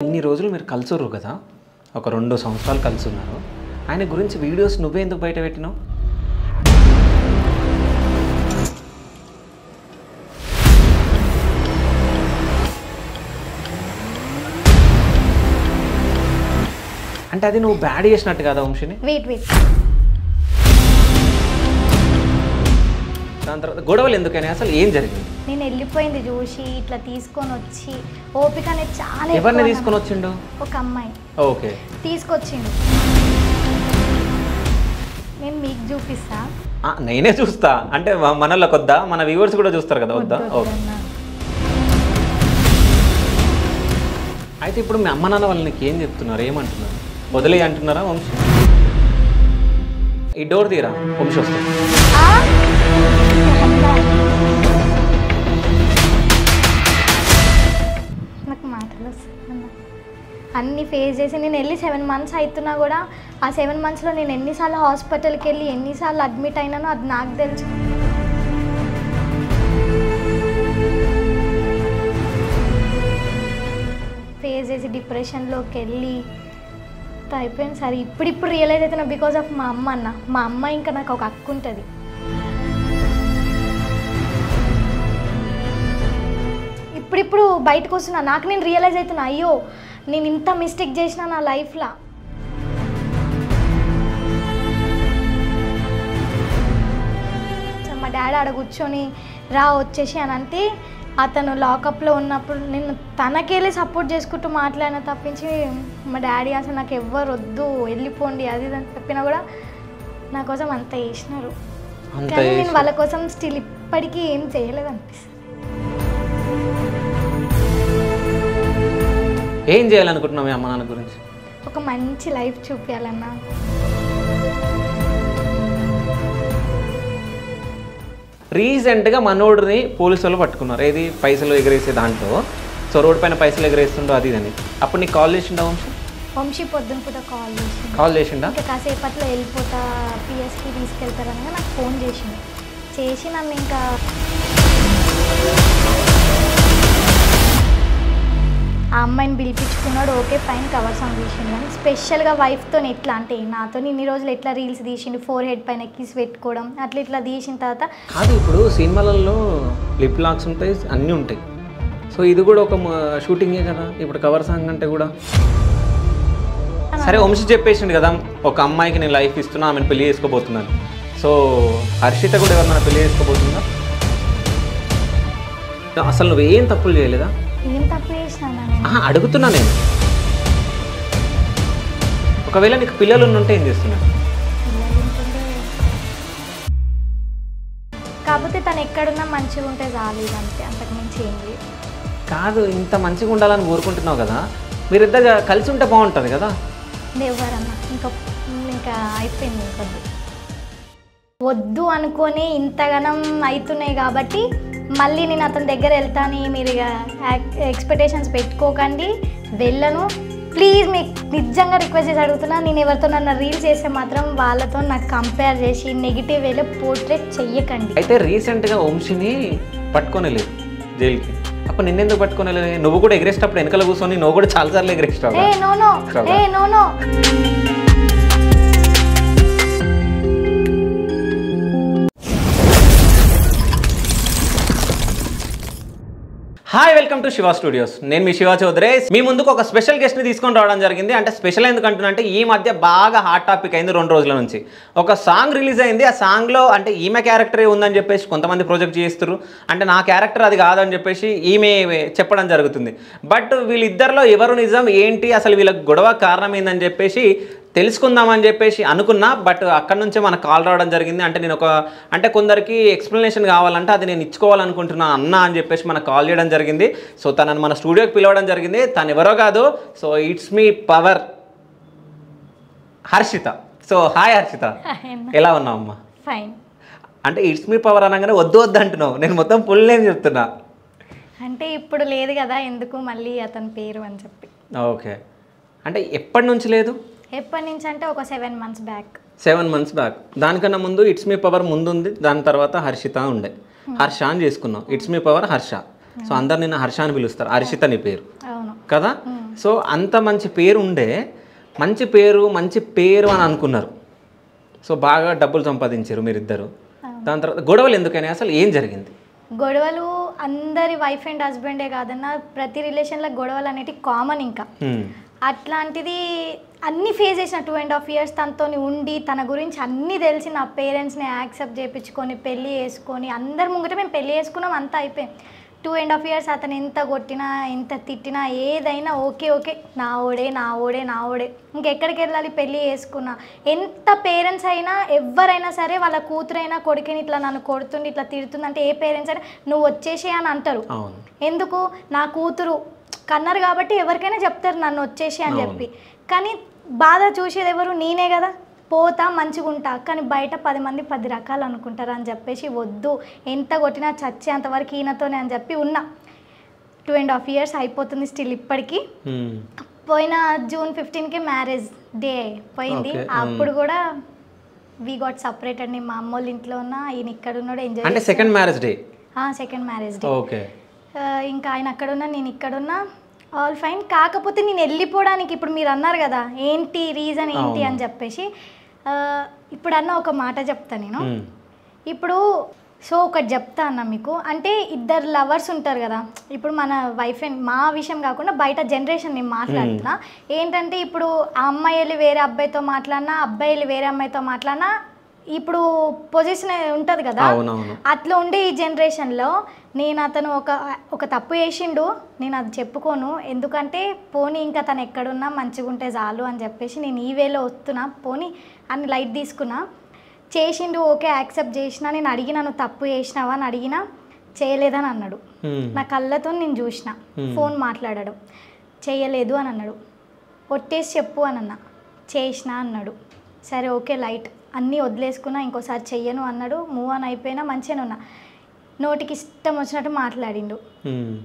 ఇన్ని రోజులు మీరు కలిసుర్రు కదా, ఒక 2 సంవత్సరాలు కలిసి ఉన్నారు. ఆయన గురించి వీడియోస్ నువ్వే ఎందుకు బయట పెట్టినావు? అంటే అది నువ్వు బ్యాడ్ చేసినట్టు కదా వంశిని. దాని తర్వాత గొడవలు ఎందుకని, అసలు ఏం జరిగింది? నేను వెళ్ళిపోయింది చూసి ఇట్లా తీసుకొని వచ్చి ఓపిక అనేది చాలా. ఎవరిని తీసుకొని వచ్చిండు? ఒక అమ్మాయి. ఓకే, తీసుకొచ్చిండు. నేను మీకు చూపిస్తా. నేనే చూస్తా అంటే మనలోకి వద్దా? మన వ్యూవర్స్ కూడా చూస్తారు కదా, వద్దా? ఓకే. అయితే ఇప్పుడు మీ అమ్మ నాన్న వాళ్ళు నీకు ఏం చెప్తున్నారు, ఏమంటున్నారు? వదిలే అంటున్నారా వంశీ? ఈ డోర్ తీరా, వంశీ వస్తుంది. నాకు మాటలు అన్నీ ఫేస్ చేసి నేను వెళ్ళి 7 months అవుతున్నా కూడా ఆ 7 monthsలో నేను ఎన్నిసార్లు హాస్పిటల్కి వెళ్ళి ఎన్నిసార్లు అడ్మిట్ అయినానో అది నాకు తెలుసు. ఫేస్ చేసి డిప్రెషన్లోకి వెళ్ళి అయిపోయింది సరే. ఇప్పుడు రియలైజ్ అవుతున్నా బికాజ్ ఆఫ్ మా అమ్మ అన్న. మా అమ్మ ఇంకా నాకు ఒక అక్క ఉంటుంది. ఇప్పుడు బయటకు వస్తున్నా, నాకు నేను రియలైజ్ అవుతున్నా, అయ్యో నేను ఇంత మిస్టేక్ చేసిన నా లైఫ్లో. మా డాడీ ఆడ కూర్చొని రా వచ్చేసి అని అంటే అతను లాకప్లో ఉన్నప్పుడు నేను తనకెళ్ళి సపోర్ట్ చేసుకుంటూ మాట్లాడిన తప్పించి మా డాడీ అసలు నాకు ఎవ్వరు వద్దు వెళ్ళిపోండి అది ఇది అని చెప్పినా కూడా నా కోసం అంత చేసినారు. కానీ నేను వాళ్ళ కోసం స్టిల్ ఇప్పటికీ ఏం చేయలేదు అనిపిస్తుంది. ఏం చేయాలనుకుంటున్నావు మీ అమ్మ నాన్న గురించి? ఒక మంచి లైఫ్ చూపించాలన్నా. రీసెంట్గా మనోడిని పోలీసు వాళ్ళు పట్టుకున్నారు, ఏది పైసలు ఎగరేసే దాంట్లో. సో రోడ్ పైన పైసలు ఎగరేస్తుండో అది అని. అప్పుడు నీకు కాల్ చేసిండా వంశీ? వంశీ పొద్దున పూట కాల్ చేసిండా? ఇంకా కాసేపట్లో వెళ్ళిపోతా పిఎస్కి తీసుకెళ్తారనగా నాకు ఫోన్ చేసి నన్ను ఇంకా ఆ అమ్మాయిని పిలిపించుకున్నాడు. ఓకే ఫైన్, కవర్ సాంగ్ తీసిండు. కానీ స్పెషల్గా వైఫ్తో ఎట్లా అంటే నాతో ఇన్ని రోజులు ఎట్లా రీల్స్ తీసిండు, 4 పైన కిస్ పెట్టుకోవడం అట్లా ఇట్లా తీసిన తర్వాత కాదు. ఇప్పుడు సినిమాలలో లిప్ లాక్స్ ఉంటాయి, అన్నీ ఉంటాయి. సో ఇది కూడా ఒక షూటింగే కదా, ఇప్పుడు కవర్ సాంగ్ అంటే కూడా. సరే వంశీ చెప్పేసిండు కదా, ఒక అమ్మాయికి నేను లైఫ్ ఇస్తున్నా, ఆమెను పెళ్లి చేసుకోబోతున్నాను. సో హర్షిత కూడా ఎవరన్నా పెళ్లి చేసుకోబోతుందా? అసలు నువ్వేం తప్పులు చేయలేదా? ఏం తప్పు చేసినా అడుగుతున్నా నేను. ఒకవేళ నీకు పిల్లలు ఉంటే ఏం చేస్తున్నా? కాకపోతే తను ఎక్కడున్నా మంచిగా ఉంటే చాలు, అంతే, అంతకు మించి ఏం లేదు. కాదు, ఇంత మంచిగా ఉండాలని కోరుకుంటున్నావు కదా, మీరిద్దరు కలిసి ఉంటే బాగుంటుంది కదా. ఎవరన్నా ఇంకా అయిపోయింది. వద్దు అనుకొని ఇంతగానం అవుతున్నాయి కాబట్టి మళ్ళీ నేను అతని దగ్గర వెళ్తాను. మీరు ఇక ఎక్స్పెక్టేషన్స్ పెట్టుకోకండి, వెళ్ళను ప్లీజ్. మీకు నిజంగా రిక్వెస్ట్ చేసి అడుగుతున్నా, నేను ఎవరితో నన్ను రీల్స్ చేస్తే మాత్రం వాళ్ళతో నాకు కంపేర్ చేసి నెగిటివ్ వేలో పోర్ట్రేట్ చెయ్యకండి. అయితే రీసెంట్గా వంశీని పట్టుకొని లేదు జైలుకి, అప్పుడు నిన్నెందుకు పట్టుకొని లేదు? నువ్వు కూడా ఎగరేసేటప్పుడు వెనకాల కూర్చొని నువ్వు కూడా చాలాసార్లు ఎగరేస్తావు. No hi, welcome to Shiva studios. నేను మీ శివ చౌదరి. మీ ముందుకు ఒక స్పెషల్ గెస్ట్ని తీసుకొని రావడం జరిగింది. అంటే స్పెషల్ ఎందుకంటున్నా అంటే ఈ మధ్య బాగా హాట్ టాపిక్ అయింది 2 రోజుల నుంచి. ఒక సాంగ్ రిలీజ్ అయింది. ఆ సాంగ్లో అంటే ఈమె క్యారెక్టరే ఉందని చెప్పేసి కొంతమంది ప్రొజెక్ట్ చేస్తారు. అంటే నా క్యారెక్టర్ అది కాదని చెప్పేసి ఈమె చెప్పడం జరుగుతుంది. బట్ వీళ్ళిద్దరిలో ఎవరు నిజం ఏంటి, అసలు వీళ్ళకి గొడవ కారణం ఏందని చెప్పేసి తెలుసుకుందామని చెప్పేసి అనుకున్నా. బట్ అక్కడి నుంచే మనకు కాల్ రావడం జరిగింది. అంటే నేను అంటే కొందరికి ఎక్స్ప్లెనేషన్ కావాలంటే అది నేను ఇచ్చుకోవాలనుకుంటున్నా అన్న అని చెప్పేసి మనకు కాల్ చేయడం జరిగింది. సో తనని మన స్టూడియోకి పిలవడం జరిగింది. తను ఎవరో కాదు, so it's me power Harshita. So hi Harshita, ఎలా ఉన్నావు అమ్మా? ఫైన్. అంటే ఇట్స్ మీ పవర్ అనగానే వద్దు అంటున్నావు, నేను మొత్తం ఫుల్ నేమ్ చెప్తున్నా. అంటే ఇప్పుడు లేదు కదా, ఎందుకు మళ్ళీ అతని పేరు అని చెప్పి. ఓకే, అంటే ఎప్పటి నుంచి లేదు? ఎప్పటి నుంచి అంటే ఒక 7 months బ్యాక్. 7 months back. దానికన్నా ముందు ఇట్స్ మీ పవర్ ముందు ఉంది, దాని తర్వాత హర్షిత ఉండే. హర్ష అని చేసుకున్నాం, it's me power Harsha. So అందరు నిన్న హర్ష అని పిలుస్తారు, హర్షిత నీ పేరు కదా. సో అంత మంచి పేరు ఉండే మంచి పేరు అని అనుకున్నారు. సో బాగా డబ్బులు సంపాదించారు మీరిద్దరు. దాని తర్వాత గొడవలు ఎందుకని, అసలు ఏం జరిగింది? గొడవలు అందరి వైఫ్ అండ్ హస్బెండే కాదన్న, ప్రతి రిలేషన్లో గొడవలు అనేటివి కామన్. ఇంకా అట్లాంటిది అన్నీ ఫేస్ చేసిన 2.5 years తనతో ఉండి తన గురించి అన్నీ తెలిసి నా పేరెంట్స్ని యాక్సెప్ట్ చేయించుకొని పెళ్ళి చేసుకొని అందరి ముంగట మేము పెళ్ళి చేసుకున్నాం, అంతా అయిపోయింది. 2.5 years అతను ఎంత కొట్టినా ఎంత తిట్టినా ఏదైనా ఓకే నా ఓడే ఇంకెక్కడికి వెళ్ళాలి, పెళ్ళి చేసుకున్నా. ఎంత పేరెంట్స్ అయినా ఎవరైనా సరే వాళ్ళ కూతురైనా కొడుకుని ఇట్లా నన్ను కొడుతుంది ఇట్లా తిడుతుంది అంటే ఏ పేరెంట్స్ అయినా నువ్వు వచ్చేసి అని అంటారు. ఎందుకు, నా కూతురు కన్నారు కాబట్టి ఎవరికైనా చెప్తారు నన్ను వచ్చేసి అని చెప్పి. కానీ బాధ చూసేది ఎవరు, నేనే కదా. పోతా మంచిగా ఉంటా, కానీ బయట 10 మంది 10 రకాలు అనుకుంటారు అని చెప్పేసి వద్దు, ఎంత కొట్టినా చచ్చే అంతవరకు ఈయనతోనే అని చెప్పి ఉన్నా. 2.5 years అయిపోతుంది స్టిల్ ఇప్పటికీ. పోయిన June 15కి మ్యారేజ్ డే పోయింది. అప్పుడు కూడా వి గాట్ సపరేటెడ్. నేను మా అమ్మోళ్ళ ఇంట్లో ఉన్నా, ఈయన ఇక్కడ ఉన్నాడు ఎంజాయ్. అంటే సెకండ్ మ్యారేజ్ డే. ఓకే. ఇంకా ఆయన అక్కడున్నా నేను ఇక్కడున్నా, ఆల్ ఫైన్. కాకపోతే నేను వెళ్ళిపోవడానికి ఇప్పుడు మీరు అన్నారు కదా ఏంటి రీజన్ ఏంటి అని చెప్పేసి, ఇప్పుడు అన్న ఒక మాట చెప్తా నేను. ఇప్పుడు సో ఒకటి చెప్తా అన్న మీకు, అంటే ఇద్దరు లవర్స్ ఉంటారు కదా. ఇప్పుడు మన వైఫ్ అండ్ మా విషయం కాకుండా బయట జనరేషన్ నేను మాట్లాడుతున్నా. ఏంటంటే ఇప్పుడు ఆ అమ్మాయి వెళ్ళి వేరే అబ్బాయితో మాట్లాడినా, అబ్బాయి వెళ్ళి వేరే అమ్మాయితో మాట్లాడినా ఇప్పుడు పొజిషన్ ఉంటుంది కదా, అట్లా ఉండే ఈ జనరేషన్లో నేను అతను ఒక తప్పు చేసిండు, నేను అది చెప్పుకోను. ఎందుకంటే పోనీ ఇంకా తను ఎక్కడున్నా మంచిగా ఉంటే చాలు అని చెప్పేసి నేను ఈ వేలో వస్తున్నా, పోనీ అని లైట్ తీసుకున్నా. చేసిండు ఓకే యాక్సెప్ట్ చేసినా. నేను అడిగినా నువ్వు తప్పు చేసినావా అని అడిగినా, చేయలేదని అన్నాడు. నా కళ్ళతో నేను చూసిన ఫోన్ మాట్లాడడం, చేయలేదు అని అన్నాడు. ఒట్టేసి చెప్పు అని అన్నా, చేసినా అన్నాడు. సరే ఓకే లైట్ అన్నీ వదిలేసుకున్నా, ఇంకోసారి చెయ్యను అన్నాడు. మూవ్ ఆన్ అయిపోయినా మంచిగానే ఉన్నా. నోటికి ఇష్టం వచ్చినట్టు మాట్లాడిండు.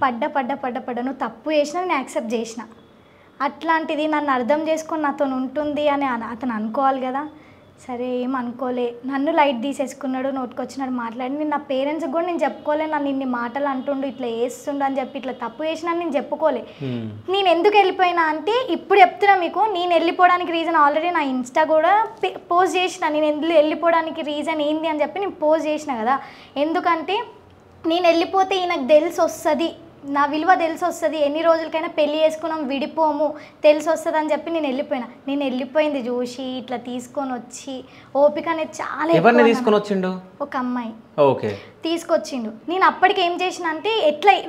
పడ్డ నువ్వు తప్పు చేసినా నేను యాక్సెప్ట్ చేసిన. అట్లాంటిది నన్ను అర్థం చేసుకొని నాతో ఉంటుంది అని అతను అనుకోవాలి కదా. సరే ఏం అనుకోలే, నన్ను లైట్ తీసేసుకున్నాడు, నోటుకొచ్చినాడు మాట్లాడి. నేను నా పేరెంట్స్కి కూడా నేను చెప్పుకోలే, నన్ను ఇన్ని మాటలు అంటుండు ఇట్లా వేస్తుండు అని చెప్పి, ఇట్లా తప్పు చేసినా నేను చెప్పుకోలే. నేను ఎందుకు వెళ్ళిపోయినా అంటే ఇప్పుడు చెప్తున్నా మీకు, నేను వెళ్ళిపోవడానికి రీజన్ ఆల్రెడీ నా ఇన్స్టా కూడా పోస్ట్ చేసిన. నేను వెళ్ళిపోవడానికి రీజన్ ఏంది అని చెప్పి నేను పోస్ట్ చేసిన కదా. ఎందుకంటే నేను వెళ్ళిపోతే ఈయనకు తెలిసి వస్తుంది, నా విలువ తెలిసి వస్తుంది, ఎన్ని రోజులకైనా పెళ్ళి చేసుకున్నాం విడిపోము తెలిసి వస్తుంది అని చెప్పి నేను వెళ్ళిపోయినా. నేను వెళ్ళిపోయింది చూసి ఇట్లా తీసుకొని వచ్చి ఓపిక అనేది చాలా తీసుకొని వచ్చిండు. ఒక అమ్మాయి తీసుకొచ్చిండు. నేను అప్పటికి ఏం చేసిన అంటే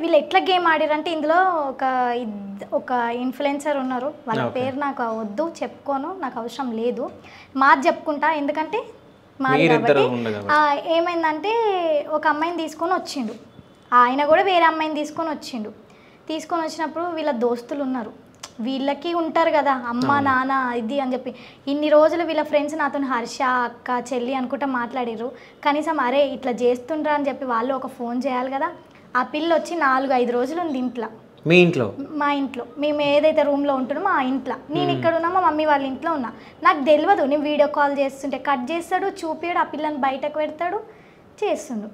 వీళ్ళు ఎట్లా గేమ్ ఆడారంటే, ఇందులో ఒక ఇన్ఫ్లుయెన్సర్ ఉన్నారు, వాళ్ళ పేరు నాకు వద్దు, చెప్పుకోను, నాకు అవసరం లేదు, మాది చెప్పుకుంటా ఎందుకంటే మాది కాబట్టి. ఏమైందంటే ఒక అమ్మాయిని తీసుకొని వచ్చిండు, ఆయన కూడా వేరే అమ్మాయిని తీసుకొని వచ్చినప్పుడు వీళ్ళ దోస్తులు ఉన్నారు, వీళ్ళకి ఉంటారు కదా అమ్మ నాన్న ఇది అని చెప్పి. ఇన్ని రోజులు వీళ్ళ ఫ్రెండ్స్ నాతో హర్ష అక్క చెల్లి అనుకుంటా మాట్లాడారు. కనీసం అరే ఇట్లా చేస్తుండ్రా అని చెప్పి వాళ్ళు ఒక ఫోన్ చేయాలి కదా. ఆ పిల్ల వచ్చి 4-5 రోజులు ఉంది ఇంట్లో. మీ ఇంట్లో? మా ఇంట్లో. మేము ఏదైతే రూమ్లో ఉంటున్నామో ఆ ఇంట్లో. నేను ఇక్కడ ఉన్నా, మా మమ్మీ వాళ్ళ ఇంట్లో ఉన్నా. నాకు తెలియదు, నేను వీడియో కాల్ చేస్తుంటే కట్ చేస్తాడు, చూపియాడు, ఆ పిల్లని బయటకు పెడతాడు, చేస్తుండు.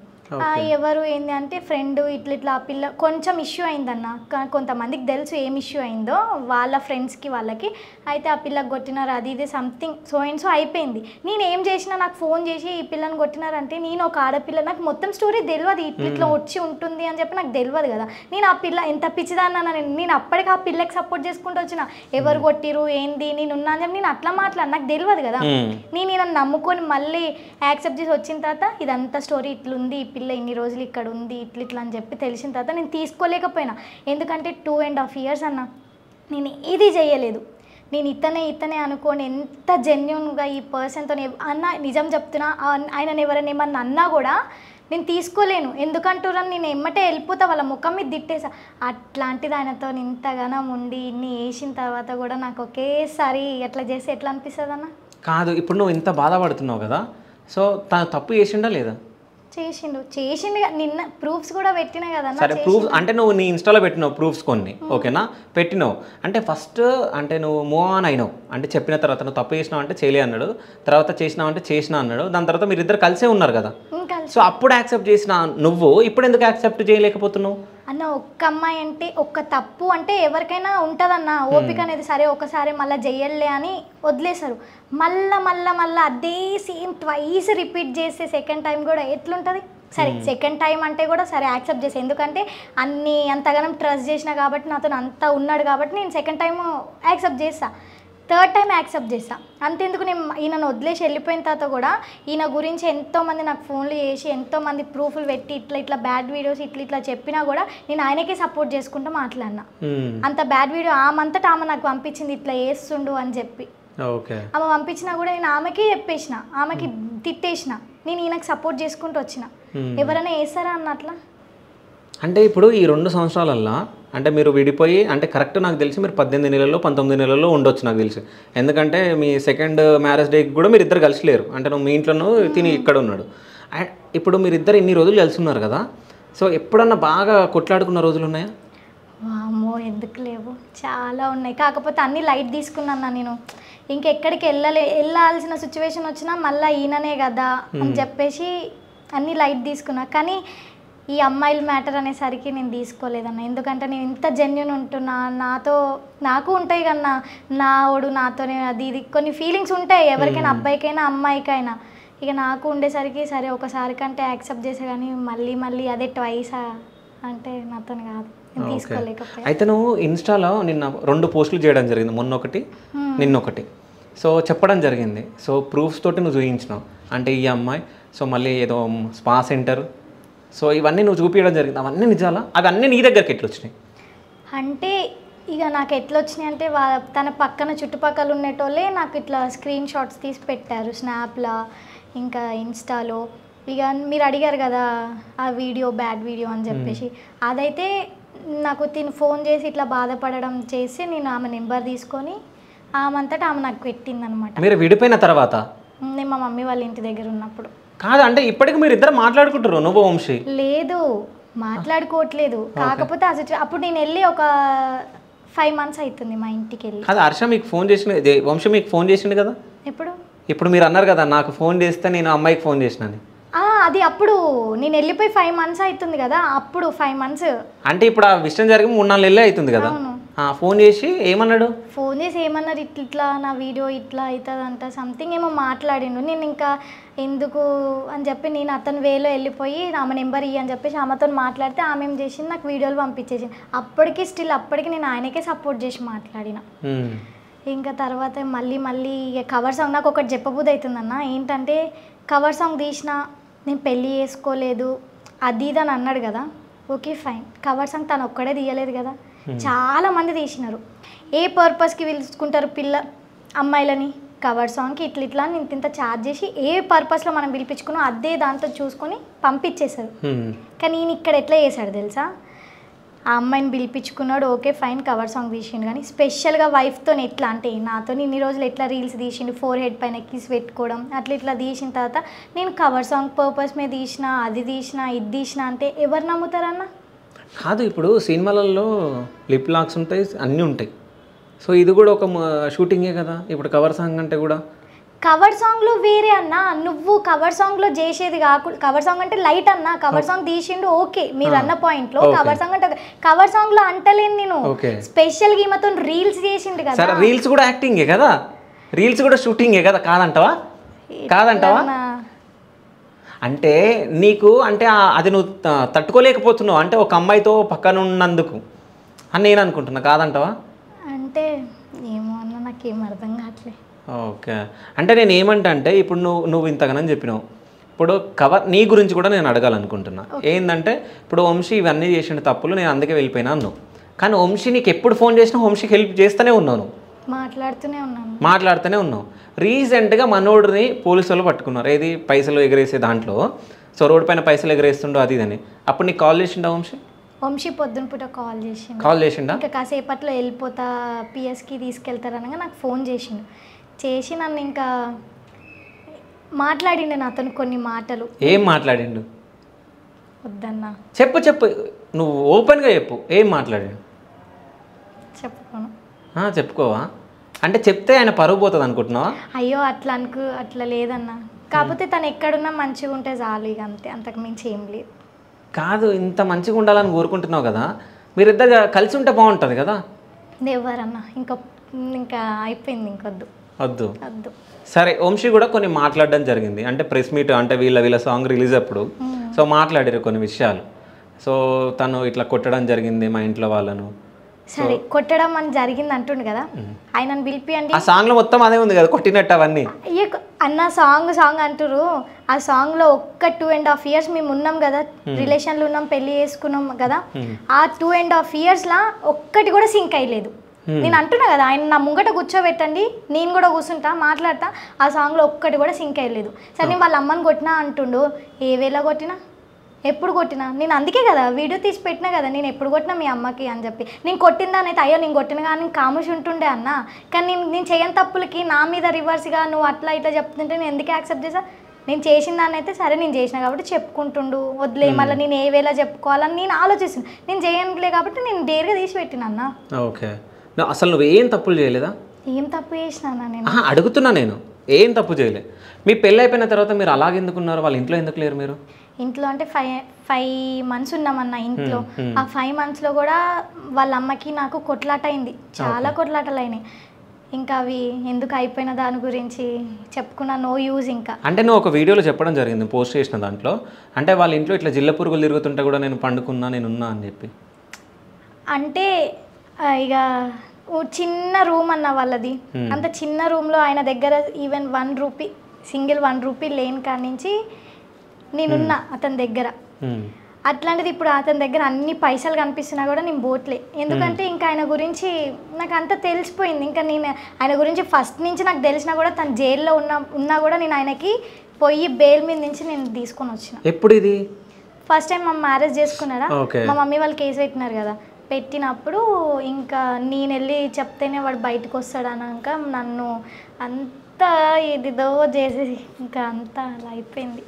ఎవరు ఏంది అంటే ఫ్రెండ్ ఇట్లా ఆ పిల్ల కొంచెం ఇష్యూ అయిందన్న. కొంతమందికి తెలుసు ఏం ఇష్యూ అయిందో వాళ్ళ ఫ్రెండ్స్కి వాళ్ళకి. అయితే ఆ పిల్లకి కొట్టినారు, అది ఇది సంథింగ్ సో అండ్ సో అయిపోయింది. నేను ఏం చేసినా నాకు ఫోన్ చేసి ఈ పిల్లని కొట్టినారంటే, నేను ఒక ఆడపిల్ల, నాకు మొత్తం స్టోరీ తెలియదు, ఇట్లా వచ్చి ఉంటుంది అని చెప్పి నాకు తెలియదు కదా. నేను ఆ పిల్ల ఎంత పిచ్చిదాన్న, నేను అప్పటికి ఆ పిల్లకి సపోర్ట్ చేసుకుంటూ వచ్చిన, ఎవరు కొట్టిరు ఏంది నేను ఉన్నా అని చెప్పి నేను అట్లా మాట్లాడి, నాకు తెలియదు కదా. నేను నన్ను నమ్ముకొని మళ్ళీ యాక్సెప్ట్ చేసి వచ్చిన తర్వాత ఇదంతా స్టోరీ ఇట్లుంది, ఈ పిల్ల ఇన్ని రోజులు ఇక్కడ ఉంది ఇట్లా అని చెప్పి తెలిసిన తర్వాత నేను తీసుకోలేకపోయినా. ఎందుకంటే 2.5 years అన్న నేను ఏది చేయలేదు. నేను ఇతనే అనుకోని ఎంత జెన్యున్గా ఈ పర్సన్తో అన్న నిజం చెప్తున్నా, ఆయన ఎవరైనా ఏమన్నా అన్నా కూడా నేను తీసుకోలేను. ఎందుకంటారని నేను ఎమ్మటే వెళ్ళిపోతా, వాళ్ళ ముఖం మీద తిట్టేసా. అట్లాంటిది ఆయనతో ఇంతగానం ఉండి ఇన్ని వేసిన తర్వాత కూడా నాకు ఒకేసారి ఎట్లా చేస్తే ఎట్లా అనిపిస్తుంది అన్న? కాదు, ఇప్పుడు నువ్వు ఇంత బాధపడుతున్నావు కదా, సో తను తప్పు చేసిండా లేదా? చేసిండు నిన్న ప్రూఫ్స్ కూడా పెట్టినా కదా. సరే ప్రూఫ్స్ అంటే నువ్వు నీ ఇన్స్టాలో పెట్టినావు ప్రూఫ్స్ కొన్ని, ఓకేనా, పెట్టినావు. అంటే ఫస్ట్ అంటే నువ్వు మూవ్ ఆన్ అయినావు అంటే చెప్పిన తర్వాత నువ్వు తప్పు చేసినావు అంటే చేయలే అన్నాడు, తర్వాత చేసినావు అంటే చేసినా అన్నాడు, దాని తర్వాత మీరు ఇద్దరు కలిసే ఉన్నారు కదా. సో అప్పుడు యాక్సెప్ట్ చేసిన నువ్వు ఇప్పుడు ఎందుకు యాక్సెప్ట్ చేయలేకపోతున్నావు? అన్న ఒక్క అమ్మాయి అంటే ఒక్క తప్పు అంటే ఎవరికైనా ఉంటుందన్న ఓపిక అనేది. సరే ఒకసారి మళ్ళీ చెయ్యలే అని వదిలేశారు. మళ్ళా అదే సేమ్ ట్వైస్ రిపీట్ చేస్తే సెకండ్ టైం కూడా ఎట్లుంటుంది? సరే సెకండ్ టైం అంటే కూడా సరే యాక్సెప్ట్ చేసా, ఎందుకంటే అంతగానం ట్రస్ట్ చేసినా కాబట్టి నాతో అంతా ఉన్నాడు కాబట్టి నేను సెకండ్ టైం యాక్సెప్ట్ చేస్తా. థర్డ్ టైం యాక్సెప్ట్ చేస్తా. అంతెందుకు నేను ఈయనను వదిలేసి వెళ్ళిపోయిన తర్వాత కూడా ఈయన గురించి ఎంతోమంది నాకు ఫోన్లు చేసి ఎంతోమంది ప్రూఫ్లు పెట్టి ఇట్లా బ్యాడ్ వీడియోస్ ఇట్లా చెప్పినా కూడా నేను ఆయనకే సపోర్ట్ చేసుకుంటూ మాట్లాడినా. అంత బ్యాడ్ వీడియో ఆమె నాకు పంపించింది ఇట్లా వేస్తుండు అని చెప్పి. ఆమె పంపించినా కూడా నేను ఆమెకి చెప్పేసిన, ఆమెకి తిట్టేసిన, నేను ఈయనకు సపోర్ట్ చేసుకుంటూ వచ్చిన. ఎవరైనా వేస్తారా అన్నట్లా? అంటే ఇప్పుడు ఈ 2 సంవత్సరాలల్లా అంటే మీరు విడిపోయి అంటే కరెక్ట్ నాకు తెలిసి మీరు 18 నెలల్లో 19 నెలల్లో ఉండొచ్చు నాకు తెలిసి. ఎందుకంటే మీ సెకండ్ మ్యారేజ్ డేకి కూడా మీరు ఇద్దరు కలిసి లేరు. అంటే నువ్వు మీ ఇంట్లోనూ తిని ఇక్కడ ఉన్నాడు. ఇప్పుడు మీరు ఇద్దరు ఇన్ని రోజులు కలిసి ఉన్నారు కదా, సో ఎప్పుడన్నా బాగా కొట్లాడుకున్న రోజులు ఉన్నాయా? వామ్మో ఎందుకు లేవు, చాలా ఉన్నాయి. కాకపోతే అన్నీ లైట్ తీసుకున్నాను నేను. ఇంకెక్కడికి వెళ్ళాల్సిన సిచ్యువేషన్ వచ్చినా మళ్ళీ ఈయననే కదా అని చెప్పేసి అన్నీ లైట్ తీసుకున్నా. కానీ ఈ అమ్మాయిల మ్యాటర్ అనేసరికి నేను తీసుకోలేదన్న. ఎందుకంటే నేను ఇంత జెన్యున్ ఉంటున్నా, నాకు ఉంటాయి కన్నా నాడు నాతోనే అది ఇది కొన్ని ఫీలింగ్స్ ఉంటాయి ఎవరికైనా, అబ్బాయికైనా అమ్మాయికైనా. ఇక నాకు ఉండేసరికి సరే ఒకసారి కంటే యాక్సెప్ట్ చేసా, కానీ మళ్ళీ అదే ట్వైస్ అంటే నాతో కాదు, తీసుకోలేకపోయా. అయితే నువ్వు ఇన్స్టాలో నిన్న 2 పోస్టులు చేయడం జరిగింది, మొన్నొకటి నిన్నొకటి. సో చెప్పడం జరిగింది, సో ప్రూఫ్స్ తోటి నువ్వు చూపించినావు. అంటే ఈ అమ్మాయి సో మళ్ళీ ఏదో స్పా సెంటర్, సో ఇవన్నీ నువ్వు చూపించడం జరిగింది. అవన్నీ నిజాలా? అవన్నీ నీ దగ్గరికి ఎట్లా వచ్చినాయి? అంటే ఇక నాకు ఎట్లా వచ్చినాయి అంటే తన పక్కన చుట్టుపక్కల ఉండేటోళ్ళే నాకు ఇట్లా స్క్రీన్ షాట్స్ తీసి పెట్టారు స్నాప్లో ఇంకా ఇన్స్టాలో. ఇక మీరు అడిగారు కదా ఆ వీడియో బ్యాడ్ వీడియో అని చెప్పేసి, అదైతే నాకు తిని ఫోన్ చేసి ఇట్లా బాధపడడం చేసి నేను ఆమె నెంబర్ తీసుకొని ఆమె నాకు పెట్టిందనమాట. మీరు విడిపోయిన తర్వాత? నేను మా మమ్మీ వాళ్ళ ఇంటి దగ్గర ఉన్నప్పుడు. కాదు అంటే ఇప్పటికి మీరు ఇద్దరు మాట్లాడుకుంటారు నువ్వు వంశీ? లేదు మాట్లాడుకోవట్లేదు. కాకపోతే అప్పుడు నేను వెళ్ళి ఒక 5 months అవుతుంది మా ఇంటికి వెళ్ళి. అది హర్ష మీకు ఫోన్ చేసిన, వంశీ మీకు ఫోన్ చేసిండు కదా ఎప్పుడు? ఇప్పుడు మీరు అన్నారు కదా నాకు ఫోన్ చేస్తే నేను అమ్మాయికి ఫోన్ చేసినని. అది అప్పుడు నేను వెళ్ళిపోయి 5 months అవుతుంది కదా, అప్పుడు 5 months అంటే ఇప్పుడు ఆ విషయం జరిగి 3-4 నెలలే అవుతుంది కదా. ఫోన్ చేసి ఏమన్నాడు? ఫోన్ చేసి ఏమన్నారు, ఇట్లా నా వీడియో ఇట్లా అవుతుందంట సంథింగ్ ఏమో మాట్లాడిండు. నేను ఇంకా ఎందుకు అని చెప్పి నేను అతని వేలో వెళ్ళిపోయి ఆమె నెంబర్ ఇయ్యి అని చెప్పేసి ఆమెతో మాట్లాడితే ఆమె ఏం చేసింది, నాకు వీడియోలు పంపించేసింది. అప్పటికి నేను ఆయనకే సపోర్ట్ చేసి మాట్లాడిన. ఇంకా తర్వాత మళ్ళీ ఇక కవర్ సాంగ్ నాకు ఒకటి చెప్పబుద్ధి అవుతుందన్న. ఏంటంటే కవర్ సాంగ్ తీసిన నేను పెళ్ళి చేసుకోలేదు అది ఇది అని అన్నాడు కదా, ఓకే ఫైన్. కవర్ సాంగ్ తను ఒక్కడే తీయలేదు కదా, చాలా మంది తీసినారు. ఏ పర్పస్కి పిలుచుకుంటారు అమ్మాయిలని? కవర్ సాంగ్కి ఇట్లా అని ఇంత ఛార్జ్ చేసి ఏ పర్పస్లో మనం పిలిపించుకున్నాం అదే దాంతో చూసుకొని పంపించేశారు. కానీ ఈయన ఇక్కడ ఎట్లా చేశాడు తెలుసా, ఆ అమ్మాయిని పిలిపించుకున్నాడు, ఓకే ఫైన్ కవర్ సాంగ్ తీసిండు. కానీ స్పెషల్గా వైఫ్తో ఎట్లా అంటే నాతో ఇన్ని రోజులు ఎట్లా రీల్స్ తీసిండు, 4 పైన కిస్ పెట్టుకోవడం ఇట్లా తీసిన తర్వాత నేను కవర్ సాంగ్ పర్పస్ మీద తీసిన, అది తీసిన, ఇది తీసిన అంటే ఎవరు నమ్ముతారన్న? కాదు ఇప్పుడు సినిమాలలో లిప్ లాక్స్ ఉంటాయి, అన్నీ ఉంటాయి. సో ఇది కూడా ఒక షూటింగే కదా ఇప్పుడు కవర్ సాంగ్ అంటే కూడా. కవర్ సాంగ్లో వేరే అన్న, నువ్వు కవర్ సాంగ్లో చేసేది కాకుండా కవర్ సాంగ్ అంటే లైట్ అన్న, కవర్ సాంగ్ తీసిండు ఓకే మీరు అన్న పాయింట్లో. కవర్ సాంగ్ అంటే కవర్ సాంగ్లో అంటలేను నేను, స్పెషల్గా ఈమెతో రీల్స్ చేసిండు కదా. రీల్స్ కూడా యాక్టింగే కదా, రీల్స్ కూడా షూటింగే కదా, కాదంటావా? అంటే నీకు అంటే అది నువ్వు తట్టుకోలేకపోతున్నావు అంటే ఒక అమ్మాయితో పక్కన ఉన్నందుకు అని నేను అనుకుంటున్నా, కాదంటావా? అంటే ఏమో అన్న నాకేం అర్థం కావట్లే. ఓకే అంటే నేను ఏమంటా అంటే ఇప్పుడు నువ్వు ఇంతగానని చెప్పినావు, ఇప్పుడు కవర్ నీ గురించి కూడా నేను అడగాలనుకుంటున్నా. ఏంటంటే ఇప్పుడు వంశీ ఇవన్నీ చేసిన తప్పులు నేను అందుకే వెళ్ళిపోయినా అన్నావు, కానీ వంశీ నీకు ఎప్పుడు ఫోన్ చేసినా వంశీకి హెల్ప్ చేస్తూనే ఉన్నాను, మాట్లాడుతూనే ఉన్నావు. రీసెంట్గా మనోడిని పోలీసు వాళ్ళు పట్టుకున్నారు, ఏది పైసలు ఎగరేసే దాంట్లో. సో రోడ్ పైన పైసలు ఎగరేస్తుండో అది ఇదని. అప్పుడు నీకు కాల్ చేసిండా వంశీ పొద్దున పూట కాల్ చేసిండా? ఇంకా కాసేపట్లో వెళ్ళిపోతా పిఎస్కి తీసుకెళ్తారనగా నాకు ఫోన్ చేసి నన్ను ఇంకా మాట్లాడిండు నాతో కొన్ని మాటలు. ఏం మాట్లాడిండు? వద్దన్నా చెప్పు నువ్వు ఓపెన్గా చెప్పు, ఏం మాట్లాడిండు? చెప్పుకోను. చెప్పుకోవా? అంటే చెప్తే ఆయన పరుగు పోతుంది అనుకుంటున్నావా? అయ్యో అట్లా లేదన్నా, కాకపోతే తను ఎక్కడున్నా మంచిగా ఉంటే చాలు, ఇక అంతే, అంతకు మించి ఏం లేదు. కాదు, ఇంత మంచిగా ఉండాలని కోరుకుంటున్నావు కదా, మీరిద్దరు కలిసి ఉంటే బాగుంటుంది కదా. ఎవరన్నా ఇంకా ఇంకా అయిపోయింది, ఇంకొద్దు వద్దు. వద్దు. సరే, వంశీ కూడా కొన్ని మాట్లాడడం జరిగింది, అంటే ప్రెస్ మీట్, అంటే వీళ్ళ సాంగ్ రిలీజ్ అప్పుడు సో మాట్లాడారు కొన్ని విషయాలు. సో తను ఇట్లా కొట్టడం జరిగింది మా ఇంట్లో వాళ్ళను. సరే, కొట్టడం అని జరిగింది అంటుండు కదా, ఆయనను పిలిపియండి. ఆ సాంగ్లో మొత్తం అదే ఉంది కదా, కొట్టినట్టు అవన్నీ. అన్న సాంగ్ అంటారు, ఆ సాంగ్లో ఒక్క 2.5 years మేము ఉన్నాం కదా, రిలేషన్లో ఉన్నాం, పెళ్లి చేసుకున్నాం కదా, ఆ 2.5 yearsలా ఒక్కటి కూడా సింక్ అయ్యలేదు. నేను అంటున్నా కదా, ఆయన నా ముంగట కూర్చోబెట్టండి, నేను కూడా కూర్చుంటా, మాట్లాడతా, ఆ సాంగ్లో ఒక్కటి కూడా సింక్ అయ్యలేదు. సరే, నేను వాళ్ళ అమ్మని కొట్టినా అంటుండు, ఏ వేళ కొట్టినా, ఎప్పుడు కొట్టినా, నేను అందుకే కదా వీడియో తీసి పెట్టినా కదా, నేను ఎప్పుడు కొట్టినా మీ అమ్మకి అని చెప్పి. నేను కొట్టిందానైతే అయ్యో నేను కొట్టిన కానీ కాముషి ఉంటుండే అన్న, కానీ నేను చేయని తప్పులకి నా మీద రివర్స్గా నువ్వు అట్లా ఇట్లా చెప్తుంటే నేను ఎందుకు యాక్సెప్ట్ చేసా? నేను చేసిన దాన్ని అయితే సరే నేను చేసిన కాబట్టి చెప్పుకుంటుండు, వదిలే, మళ్ళీ నేను ఏ వేళ చెప్పుకోవాలని నేను ఆలోచిస్తాను. నేను చేయనులే కాబట్టి నేను డేర్గా తీసి పెట్టిన అన్న. ఓకే, అసలు నువ్వు ఏం తప్పులు చేయలేదా? ఏం తప్పు చేసినా నేను? అడుగుతున్నా నేను, ఏం తప్పు చేయలే. మీ పెళ్ళి అయిపోయిన తర్వాత మీరు అలాగెందుకున్నారు? వాళ్ళ ఇంట్లో ఎందుకు లేరు మీరు? ఇంట్లో అంటే 5 months ఉన్నామన్న ఇంట్లో. ఆ 5 monthsలో కూడా వాళ్ళ అమ్మకి నాకు కొట్లాట అయింది, చాలా కొట్లాటలు అయినాయి. ఇంకా అవి ఎందుకు అయిపోయిన దాని గురించి చెప్పుకున్నా నో యూజ్. ఇంకా అంటే నువ్వు ఒక వీడియోలో చెప్పడం జరిగింది, పోస్ట్ చేసిన దాంట్లో, అంటే వాళ్ళ ఇంట్లో ఇట్లా జిల్ల పురుగులు తిరుగుతుంటే కూడా నేను పండుకున్నా, నేను ఉన్నా అని చెప్పి. అంటే ఇక చిన్న రూమ్ అన్న వాళ్ళది, అంత చిన్న రూమ్లో ఆయన దగ్గర ఈవెన్ 1 రూపీ, సింగిల్ 1 రూపీ లేని కాడి నుంచి నేనున్నా అతని దగ్గర. అట్లాంటిది ఇప్పుడు అతని దగ్గర అన్ని పైసలు కనిపిస్తున్నా కూడా నేను పోట్లే, ఎందుకంటే ఇంకా ఆయన గురించి నాకు అంతా తెలిసిపోయింది. ఇంకా నేను ఆయన గురించి ఫస్ట్ నుంచి నాకు తెలిసినా కూడా, తను జైల్లో ఉన్నా కూడా నేను ఆయనకి పోయి బెయిల్ మీద నుంచి నేను తీసుకొని వచ్చిన. ఎప్పుడు ఇది? ఫస్ట్ టైం మా మ్యారేజ్ చేసుకున్నారా, మా మమ్మీ వాళ్ళు కేసు పెట్టినారు కదా, పెట్టినప్పుడు ఇంకా నేను వెళ్ళి చెప్తేనే వాడు బయటకు వస్తాడు అన్నాక నన్ను అంతా ఏదిదో చేసి ఇంకా అంతా అలా అయిపోయింది.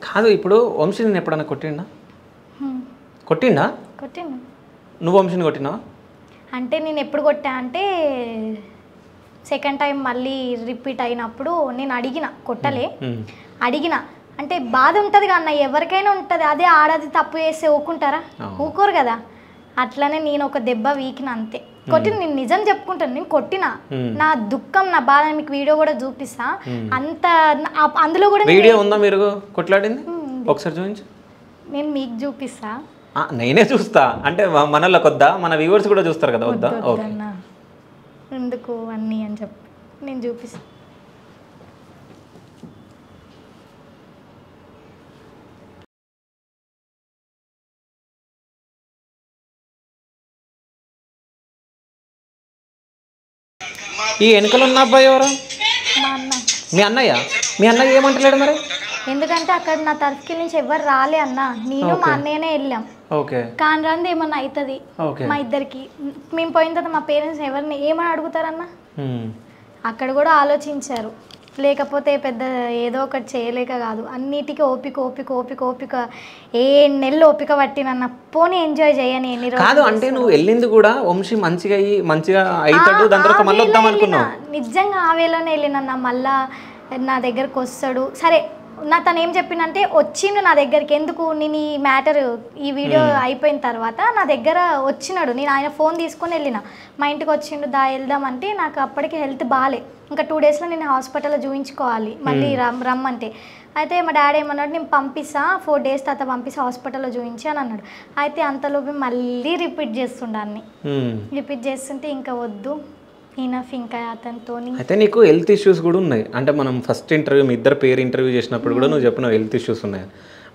కాదు, ఇప్పుడు వంశీ నేను ఎప్పుడన్నా కొట్టిండా? కొట్టిండా? కొట్టిండు. నువ్వు వంశీని కొట్టినావా? అంటే నేను ఎప్పుడు కొట్టా అంటే సెకండ్ టైం మళ్ళీ రిపీట్ అయినప్పుడు నేను అడిగిన, కొట్టలే, అడిగిన. అంటే బాధ ఉంటుంది కదా అన్న, ఎవరికైనా ఉంటుంది. అదే ఆడది తప్పు చేస్తే ఊకుంటారా? ఊకోరు కదా. అట్లనే నేను ఒక దెబ్బ వీకిన, అంతే. కొట్టిన, నేను నిజం చెప్పుకుంటాను, నేను కొట్టిన. నా దుఃఖం, నా బాధ మీకు వీడియో కూడా చూపిస్తా. అంత అందులో కూడా వీడియో ఉందా మీరు కొట్లాడింది? ఒకసారి చూపించు. నేను మీకు చూపిస్తా. నేనే చూస్తా అంటే మనలోకి వద్దా, మన వ్యూవర్స్ కూడా చూస్తారు కదా, వద్దా? ఓకే, ఎందుకు అన్నీ అని చెప్పి నేను చూపిస్తా. ఈ వెనుకలు ఉన్న అబ్బాయి ఎవరు? మా అన్న. మీ అన్నయ్య? మీ అన్నయ్య ఏమంటలేడు మరి? ఎందుకంటే అక్కడ నా తరఫుకి నుంచి ఎవరు రాలే అన్న, నేను మా అన్నయ్యనే వెళ్ళాం. ఓకే, కాని రంది ఏమన్నా అవుతుంది మా ఇద్దరికి. మేము పోయిన తర్వాత మా పేరెంట్స్ ఎవరిని ఏమని అడుగుతారన్న, అక్కడ కూడా ఆలోచించారు. లేకపోతే పెద్ద ఏదో ఒకటి చేయలేక కాదు, అన్నిటికీ ఓపిక ఓపిక ఓపిక ఓపిక 7 నెలలు ఓపిక పట్టినన్న. పోనీ ఎంజాయ్ చేయని ఎన్ని రోజులు కాదు. అంటే నువ్వు వెళ్ళింది కూడా వంశీ మంచిగా అవుతాడు, దాని తర్వాత మళ్ళీ వద్దాం అనుకున్నావు. నిజంగా ఆ వేళనే వెళ్ళినన్న, మళ్ళా నా దగ్గరకు వస్తాడు. సరే, తను ఏం చెప్పిందంటే వచ్చిండు నా దగ్గరికి. ఎందుకు, నేను ఈ మ్యాటర్ ఈ వీడియో అయిపోయిన తర్వాత నా దగ్గర వచ్చినాడు. నేను ఆయన ఫోన్ తీసుకొని వెళ్ళిన, మా ఇంటికి వచ్చిండు, వెళ్దామంటే నాకు అప్పటికి హెల్త్ బాగాలే. ఇంకా 2 daysలో నేను హాస్పిటల్లో చూపించుకోవాలి, మళ్ళీ రమ్మంటే. అయితే మా డాడీ ఏమన్నాడు, నేను పంపిస్తా 4 days తర్వాత పంపిస్తా హాస్పిటల్లో చూపించి అని అన్నాడు. అయితే అంతలోపు మళ్ళీ రిపీట్ చేస్తుండే, రిపీట్ చేస్తుంటే ఇంకా వద్దు ఇనఫ్ ఇంకా అతనితో. అయితే నీకు హెల్త్ ఇష్యూస్ కూడా ఉన్నాయి. అంటే మనం ఫస్ట్ ఇంటర్వ్యూ మీ ఇద్దరు పేరు ఇంటర్వ్యూ చేసినప్పుడు కూడా నువ్వు చెప్పినావు హెల్త్ ఇష్యూస్ ఉన్నాయి,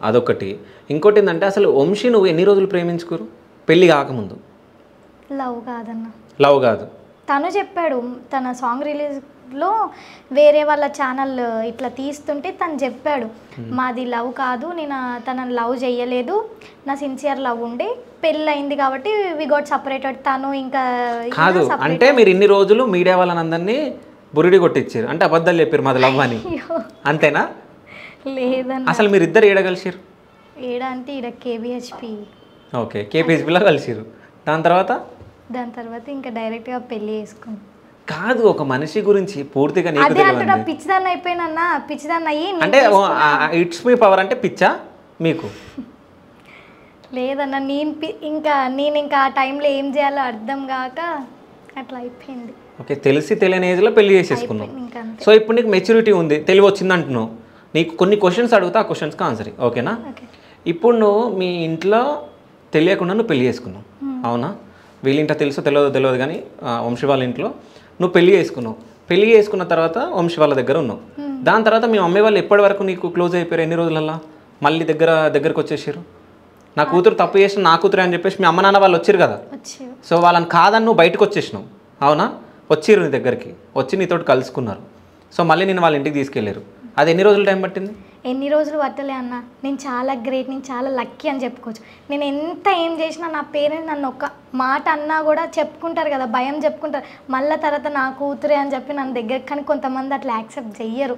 అదొకటి. ఇంకోటి ఏంటంటే అసలు వంశీ నువ్వు ఎన్ని రోజులు ప్రేమించుకోరు పెళ్ళి కాకముందు? లవ్ కాదన్న. లవ్ కాదు, తను చెప్పాడు తన సాంగ్ రిలీజ్లో వేరే వాళ్ళ ఛానల్ ఇట్లా తీస్తుంటే తను చెప్పాడు, మాది లవ్ కాదు, నేను తనని లవ్ చేయలేదు, నా సిన్సియర్ లవ్ ఉండే, పెళ్ళి అయింది కాబట్టి వి గోట్ సపరేటెడ్. తను ఇంకా కాదు. అంటే మీరు ఇన్ని రోజులు మీడియా వాళ్ళని అందరినీ బురిడి కొట్టించారు, అంటే అబద్ధాలు చెప్పారు మాది లవ్ అని, అంతేనా? లేదన్న. అసలు మీరు ఇద్దరు ఏడ కలిసిరు? ఏడ అంటే ఈడ KBHP. ఓకే, KBHPలో కలిసిరు. దాని తర్వాత ఇంకా డైరెక్ట్గా పెళ్ళి చేసుకున్నాం. కాదు, ఒక మనిషి గురించి పూర్తిగా నీకు అదే అంటే తెలియదు పిచ్చిదాన్ని అయిపోయినా, పిచ్చిదాన్ని అయ్యి అంటే ఇట్స్ మీ పవర్ అంటే పిచ్చా మీకు? లేదన్నా, నేను ఇంకా ఆ టైంలో ఏం చేయాలో అర్థం కాక అట్లా అయిపోయింది. ఓకే, తెలిసి తెలియని ఏజ్లో పెళ్లి చేసేసుకున్నావు. ఇంకా అంతే. సో ఇప్పుడు నీకు మెచ్యూరిటీ ఉంది, తెలివి వచ్చింది అంటున్నావు. నీకు కొన్ని క్వశ్చన్స్ అడుగుతా, ఆ క్వశ్చన్స్కి ఆన్సర్ ఓకేనా? ఇప్పుడు నువ్వు మీ ఇంట్లో తెలియకుండా నువ్వు పెళ్లి చేసుకున్నావు, అవునా? వీళ్ళింట తెలుసో తెలియదు కానీ వంశీ వాళ్ళ ఇంట్లో నువ్వు పెళ్లి చేసుకున్నావు. పెళ్లి చేసుకున్న తర్వాత వంశీ వాళ్ళ దగ్గర ఉన్నావు. దాని తర్వాత మీ మమ్మీ వాళ్ళు ఎప్పటి వరకు నీకు క్లోజ్ అయిపోయారు? ఎన్ని రోజులల్లా మళ్ళీ దగ్గరకు వచ్చేసారు? నా కూతురు తప్పు చేసిన నా కూతురు అని చెప్పేసి మీ అమ్మ నాన్న వాళ్ళు వచ్చారు కదా, సో వాళ్ళని కాదని నువ్వు బయటకు వచ్చేసినావు, అవునా? వచ్చిర్రు నీ దగ్గరికి, వచ్చి నీతోటి కలుసుకున్నారు. సో మళ్ళీ నేను వాళ్ళ ఇంటికి తీసుకెళ్ళారు. అది ఎన్ని రోజులు టైం పట్టింది? ఎన్ని రోజులు పట్టలే అన్న. నేను చాలా గ్రేట్, నేను చాలా లక్కీ అని చెప్పుకోవచ్చు. నేను ఎంత ఏం చేసినా నా పేరెంట్స్ నన్ను ఒక్క మాట అన్నా కూడా చెప్పుకుంటారు కదా, భయం చెప్పుకుంటారు. మళ్ళీ తర్వాత నా కూతురే అని చెప్పి నన్ను దగ్గరికి, కానీ కొంతమంది అట్లా యాక్సెప్ట్ చెయ్యరు.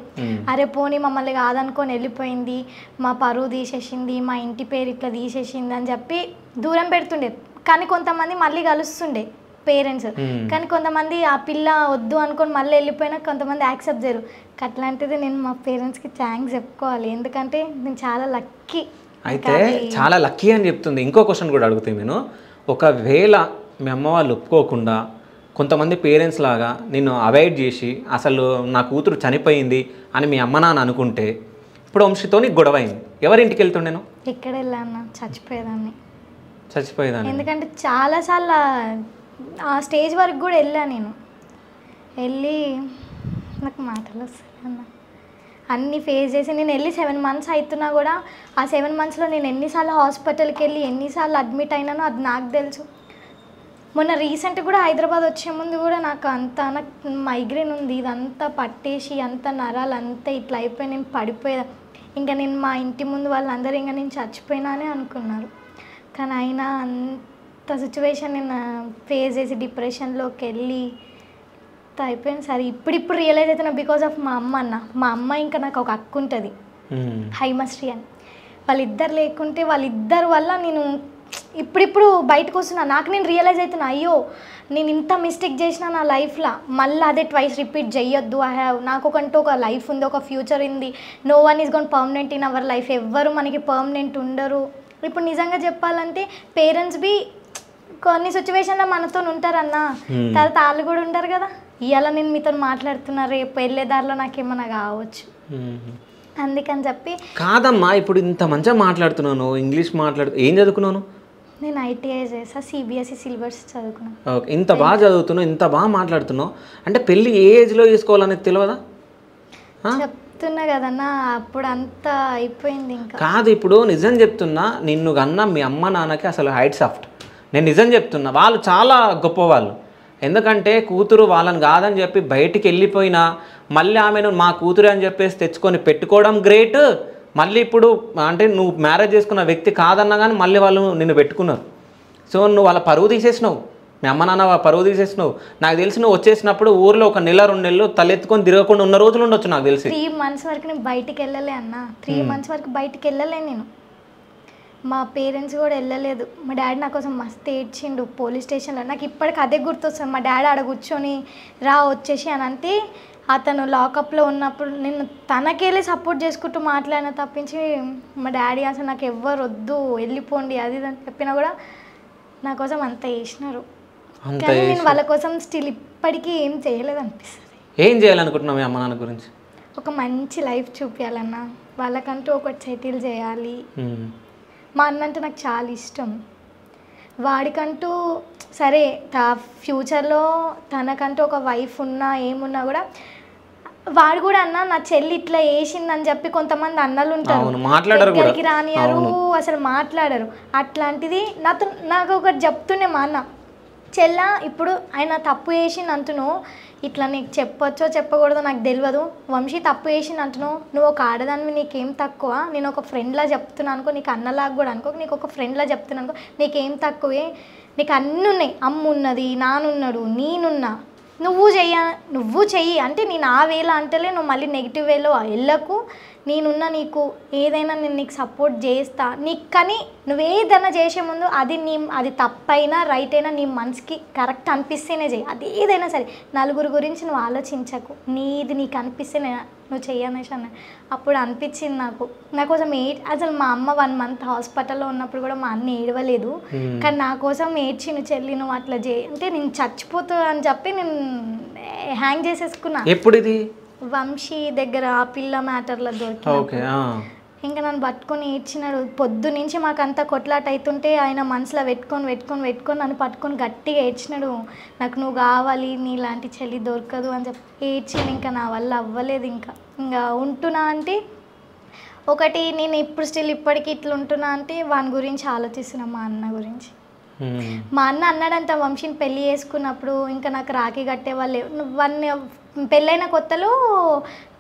అరే పోనీ మమ్మల్ని కాదనుకొని వెళ్ళిపోయింది, మా పరువు తీసేసింది, మా ఇంటి పేరు ఇట్లా తీసేసింది అని చెప్పి దూరం పెడుతుండే. కానీ కొంతమంది మళ్ళీ కలుస్తుండే పేరెంట్స్. కానీ కొంతమంది ఆ పిల్ల వద్దు అనుకొని మళ్ళీ వెళ్ళిపోయినా కొంతమంది యాక్సెప్ట్ చేయరు. అట్లాంటిది నేను మా పేరెంట్స్కి థ్యాంక్స్ చెప్పుకోవాలి, ఎందుకంటే నేను చాలా లక్కీ. అయితే చాలా లక్కీ అని చెప్తుంది. ఇంకో క్వశ్చన్ కూడా అడుగుతాయి నేను. ఒకవేళ మీ అమ్మ వాళ్ళు ఒప్పుకోకుండా కొంతమంది పేరెంట్స్ లాగా నిన్ను అవాయిడ్ చేసి అసలు నా కూతురు చనిపోయింది అని మీ అమ్మ నాన్న అనుకుంటే, ఇప్పుడు వంశీతో నీకు గొడవ అయింది, ఎవరింటికి వెళ్తుండేను? ఎక్కడ వెళ్ళాను, చచ్చిపోయేదాన్ని. చచ్చిపోయేదాన్ని ఎందుకంటే చాలాసార్లు ఆ స్టేజ్ వరకు కూడా వెళ్ళాను. నేను వెళ్ళి నాకు మాటలు వస్తాయి అన్న, అన్నీ ఫేస్ చేసి నేను వెళ్ళి 7 months అవుతున్నా కూడా ఆ 7 monthsలో నేను ఎన్నిసార్లు హాస్పిటల్కి వెళ్ళి ఎన్నిసార్లు అడ్మిట్ అయినానో అది నాకు తెలుసు. మొన్న రీసెంట్ కూడా హైదరాబాద్ వచ్చే ముందు కూడా నాకు మైగ్రేన్ ఉంది, ఇదంతా పట్టేసి అంత నరాలు అంతా ఇట్లా అయిపోయి నేను పడిపోయా. ఇంకా నేను మా ఇంటి ముందు వాళ్ళందరూ ఇంకా నేను చచ్చిపోయినా అని అనుకున్నారు. కానీ అయినా అంత సిచ్యువేషన్ నేను ఫేస్ చేసి డిప్రెషన్లోకి వెళ్ళి అయిపోయింది. సరే ఇప్పుడు రియలైజ్ అవుతున్నా బికాజ్ ఆఫ్ మా అమ్మ అన్న. మా అమ్మ ఇంకా నాకు ఒక అక్క ఉంటుంది హైమశ్రీ అని, వాళ్ళిద్దరు లేకుంటే వాళ్ళిద్దరు వల్ల నేను ఇప్పుడు బయటకు వస్తున్నా. నాకు నేను రియలైజ్ అవుతున్నా, అయ్యో నేను ఇంత మిస్టేక్ చేసిన నా లైఫ్లో, మళ్ళీ అదే ట్వైస్ రిపీట్ చేయొద్దు. నాకొకంటూ ఒక లైఫ్ ఉంది, ఒక ఫ్యూచర్ ఉంది. No one is gone permanent in our life, ఎవ్వరు మనకి పర్మనెంట్ ఉండరు. ఇప్పుడు నిజంగా చెప్పాలంటే పేరెంట్స్ బి కొన్ని సిచ్యువేషన్లో మనతో ఉంటారన్న, తర్వాత వాళ్ళు కూడా ఉంటారు కదా. ఇవాళ నేను మీతో మాట్లాడుతున్నా, రేపు వెళ్ళేదారిలో నాకేమన్నా కావచ్చు, అందుకని చెప్పి. కాదమ్మా, ఇప్పుడు ఇంత మంచిగా మాట్లాడుతున్నాను, ఇంగ్లీష్ ఏం చదువుకున్నాను? నేను ఐటీఐ చేసా, సిబిఎస్ఈ సిలబస్ చదువుకున్నాను. ఓకే, ఇంత బాగా చదువుతున్నావు, ఇంత బాగా మాట్లాడుతున్నావు అంటే పెళ్ళి ఏ ఏజ్లో చేసుకోవాలనేది తెలియదా? చెప్తున్నా కదన్నా, అప్పుడు అంతా అయిపోయింది. ఇంకా కాదు, ఇప్పుడు నిజం చెప్తున్నా, నిన్ను కన్నా మీ అమ్మ నాన్నకి అసలు హైట్ సాఫ్ట్. నేను నిజం చెప్తున్నా, వాళ్ళు చాలా గొప్పవాళ్ళు. ఎందుకంటే కూతురు వాళ్ళని కాదని చెప్పి బయటికి వెళ్ళిపోయినా మళ్ళీ ఆమెను మా కూతురు అని చెప్పేసి తెచ్చుకొని పెట్టుకోవడం గ్రేట్. మళ్ళీ ఇప్పుడు అంటే నువ్వు మ్యారేజ్ చేసుకున్న వ్యక్తి కాదన్నా కానీ మళ్ళీ వాళ్ళు నిన్ను పెట్టుకున్నారు. సో నువ్వు వాళ్ళ పరువు తీసేసినావు, మీ అమ్మ నాన్న పరువు తీసేసినావు. నాకు తెలిసి నువ్వు వచ్చేసినప్పుడు ఊర్లో 1 నెల 2 నెలలు తలెత్తుకొని తిరగకుండా ఉన్న రోజులు ఉండొచ్చు నాకు తెలిసి. 3 months వరకు నేను బయటికి వెళ్ళలే అన్న. 3 months వరకు బయటికి వెళ్ళలే నేను. మా పేరెంట్స్ కూడా వెళ్ళలేదు. మా డాడీ నా కోసం మస్తు ఏడ్చిండు పోలీస్ స్టేషన్లో. నాకు ఇప్పటికి అదే గుర్తొస్తుంది. మా డాడీ ఆడ కూర్చొని రా వచ్చేసి అని అంటే, అతను లాకప్లో ఉన్నప్పుడు నేను తనకెళ్ళి సపోర్ట్ చేసుకుంటూ మాట్లాడిన తప్పించి మా డాడీ అసలు నాకు ఎవ్వరు వద్దు వెళ్ళిపోండి అది ఇది అని చెప్పినా కూడా నా కోసం అంత చేసినారు. కానీ నేను వాళ్ళ కోసం స్టిల్ ఇప్పటికీ ఏం చేయలేదు అనిపిస్తుంది. ఏం చేయాలనుకుంటున్నావు మీ అమ్మ నాన్న గురించి? ఒక మంచి లైఫ్ చూపించాలన్నా, వాళ్ళకంటూ ఒకటి సెటిల్ చేయాలి. మా అన్న అంటే నాకు చాలా ఇష్టం. వాడికంటూ సరే ఫ్యూచర్లో తనకంటూ ఒక వైఫ్ ఉన్నా ఏమున్నా కూడా వాడు కూడా అన్న నా చెల్లి ఇట్లా వేసిందని చెప్పి కొంతమంది అన్నలు ఉంటారు, దగ్గరికి రానియారు, అసలు మాట్లాడరు. అట్లాంటిది నాకు ఒకటి చెప్తుండే మా అన్న, చెల్ల ఇప్పుడు ఆయన తప్పు చేసింది అంటున్నావు, ఇట్లా నీకు చెప్పొచ్చో చెప్పకూడదో నాకు తెలియదు, వంశీ తప్పు చేసింది అంటున్నావు, నువ్వు ఒక ఆడదాన్ని నీకేం తక్కువ, నేను ఒక ఫ్రెండ్లా చెప్తున్నాను అనుకో, నీకు అన్నలాగా కూడా అనుకో, నీకు ఒక ఫ్రెండ్లా చెప్తున్నాను అనుకో, నీకేం తక్కువే, నీకు అన్నీ ఉన్నాయి, అమ్మ ఉన్నది, నానున్నాడు, నేనున్నా, నువ్వు చెయ్యి అంటే నేను ఆ వేలో అంటలే, నువ్వు మళ్ళీ నెగిటివ్ వేలో వెళ్ళకు, నేనున్నా నీకు ఏదైనా నేను నీకు సపోర్ట్ చేస్తా నీకు, కానీ నువ్వేదైనా చేసే ముందు అది తప్పైనా రైట్ అయినా నీ మనసుకి కరెక్ట్ అనిపిస్తేనే చేయి. అది ఏదైనా సరే, నలుగురు గురించి నువ్వు ఆలోచించకు, నీకు అనిపిస్తే నువ్వు చెయ్యనేసి అన్న. అప్పుడు అనిపించింది నా కోసం అసలు మా అమ్మ 1 month హాస్పిటల్లో ఉన్నప్పుడు కూడా మా అన్న ఏడవలేదు, కానీ నా కోసం ఏడ్చి చెల్లి నువ్వు అట్లా చేయి అంటే నేను చచ్చిపోతా అని చెప్పి నేను హ్యాంగ్ చేసేసుకున్నా. ఎప్పుడు ఇది? వంశీ దగ్గర ఆ పిల్ల మ్యాటర్లో దొరికి ఇంకా నన్ను పట్టుకొని ఏడ్చినాడు. పొద్దు నుంచి మాకంతా కొట్లాట అవుతుంటే ఆయన మనసులో పెట్టుకొని నన్ను పట్టుకొని గట్టిగా ఏడ్చినాడు. నాకు నువ్వు కావాలి, నీలాంటి చెల్లి దొరకదు అని చెప్పి ఏడ్చింది. ఇంకా నా వల్ల అవ్వలేదు. ఇంకా ఉంటున్నా అంటే ఒకటి నేను ఇప్పుడు ఇప్పటికీ ఇట్లా ఉంటున్నా అంటే వాని గురించి ఆలోచిస్తున్నా, మా అన్న గురించి. మా అన్న అన్నాడంట వంశీని పెళ్ళి చేసుకున్నప్పుడు ఇంకా నాకు రాఖీ కట్టే వాళ్ళు పెళ్ళైన కొత్తలో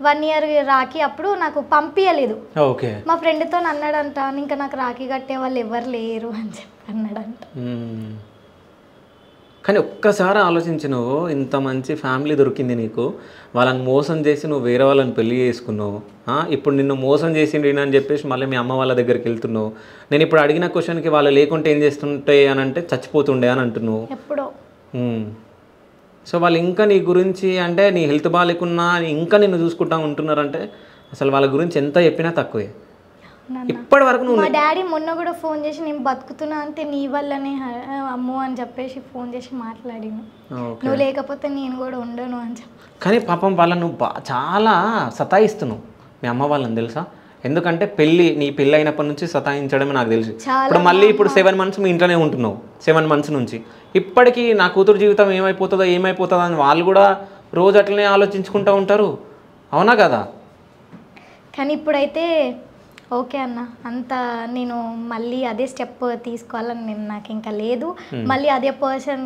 1 year రాఖీ అప్పుడు నాకు పంపించలేదు. మా ఫ్రెండ్తో అన్నాడంట ఇంకా నాకు రాఖీ కట్టే వాళ్ళు ఎవరు లేరు అని చెప్పి అన్నాడంట. కానీ ఒక్కసారి ఆలోచించి, నువ్వు ఇంత మంచి ఫ్యామిలీ దొరికింది నీకు, వాళ్ళని మోసం చేసి నువ్వు వేరే వాళ్ళని పెళ్లి చేసుకున్నావు, ఇప్పుడు నిన్ను మోసం చేసిండి అని చెప్పేసి మళ్ళీ మీ అమ్మ వాళ్ళ దగ్గరికి వెళ్తున్నావు. నేను ఇప్పుడు అడిగిన క్వశ్చన్కి వాళ్ళు లేకుంటే ఏం చేస్తుంటే అని అంటే చచ్చిపోతుండే అని అంటున్నావు ఎప్పుడో. సో వాళ్ళు ఇంకా నీ గురించి అంటే నీ హెల్త్ బాగాలేకున్నా ఇంకా నిన్ను చూసుకుంటా ఉంటున్నారంటే అసలు వాళ్ళ గురించి ఎంత చెప్పినా తక్కువే. ఇప్పటి వరకు మా డాడీ మొన్న కూడా ఫోన్ చేసి నేను బతుకుతున్నా అంటే నీ వల్లనే అమ్మో అని చెప్పేసి ఫోన్ చేసి మాట్లాడిను, నువ్వు లేకపోతే నేను కూడా ఉండను అని చెప్పి. కానీ పాపం వాళ్ళను చాలా సతాయిస్తున్నావు మీ అమ్మ వాళ్ళని తెలుసా? ఎందుకంటే నీ పెళ్ళి అయినప్పటి నుంచి సతాయించడమే నాకు తెలుసు. ఇప్పుడు 7 months మీ ఇంట్లోనే ఉంటున్నావు, 7 months నుంచి ఇప్పటికీ నా కూతురు జీవితం ఏమైపోతుందో అని వాళ్ళు కూడా రోజు అట్లనే ఆలోచించుకుంటూ ఉంటారు, అవునా కదా? కానీ ఇప్పుడైతే ఓకే అన్న, అంత నేను మళ్ళీ అదే స్టెప్ తీసుకోవాలని నాకు ఇంకా లేదు, మళ్ళీ అదే పర్సన్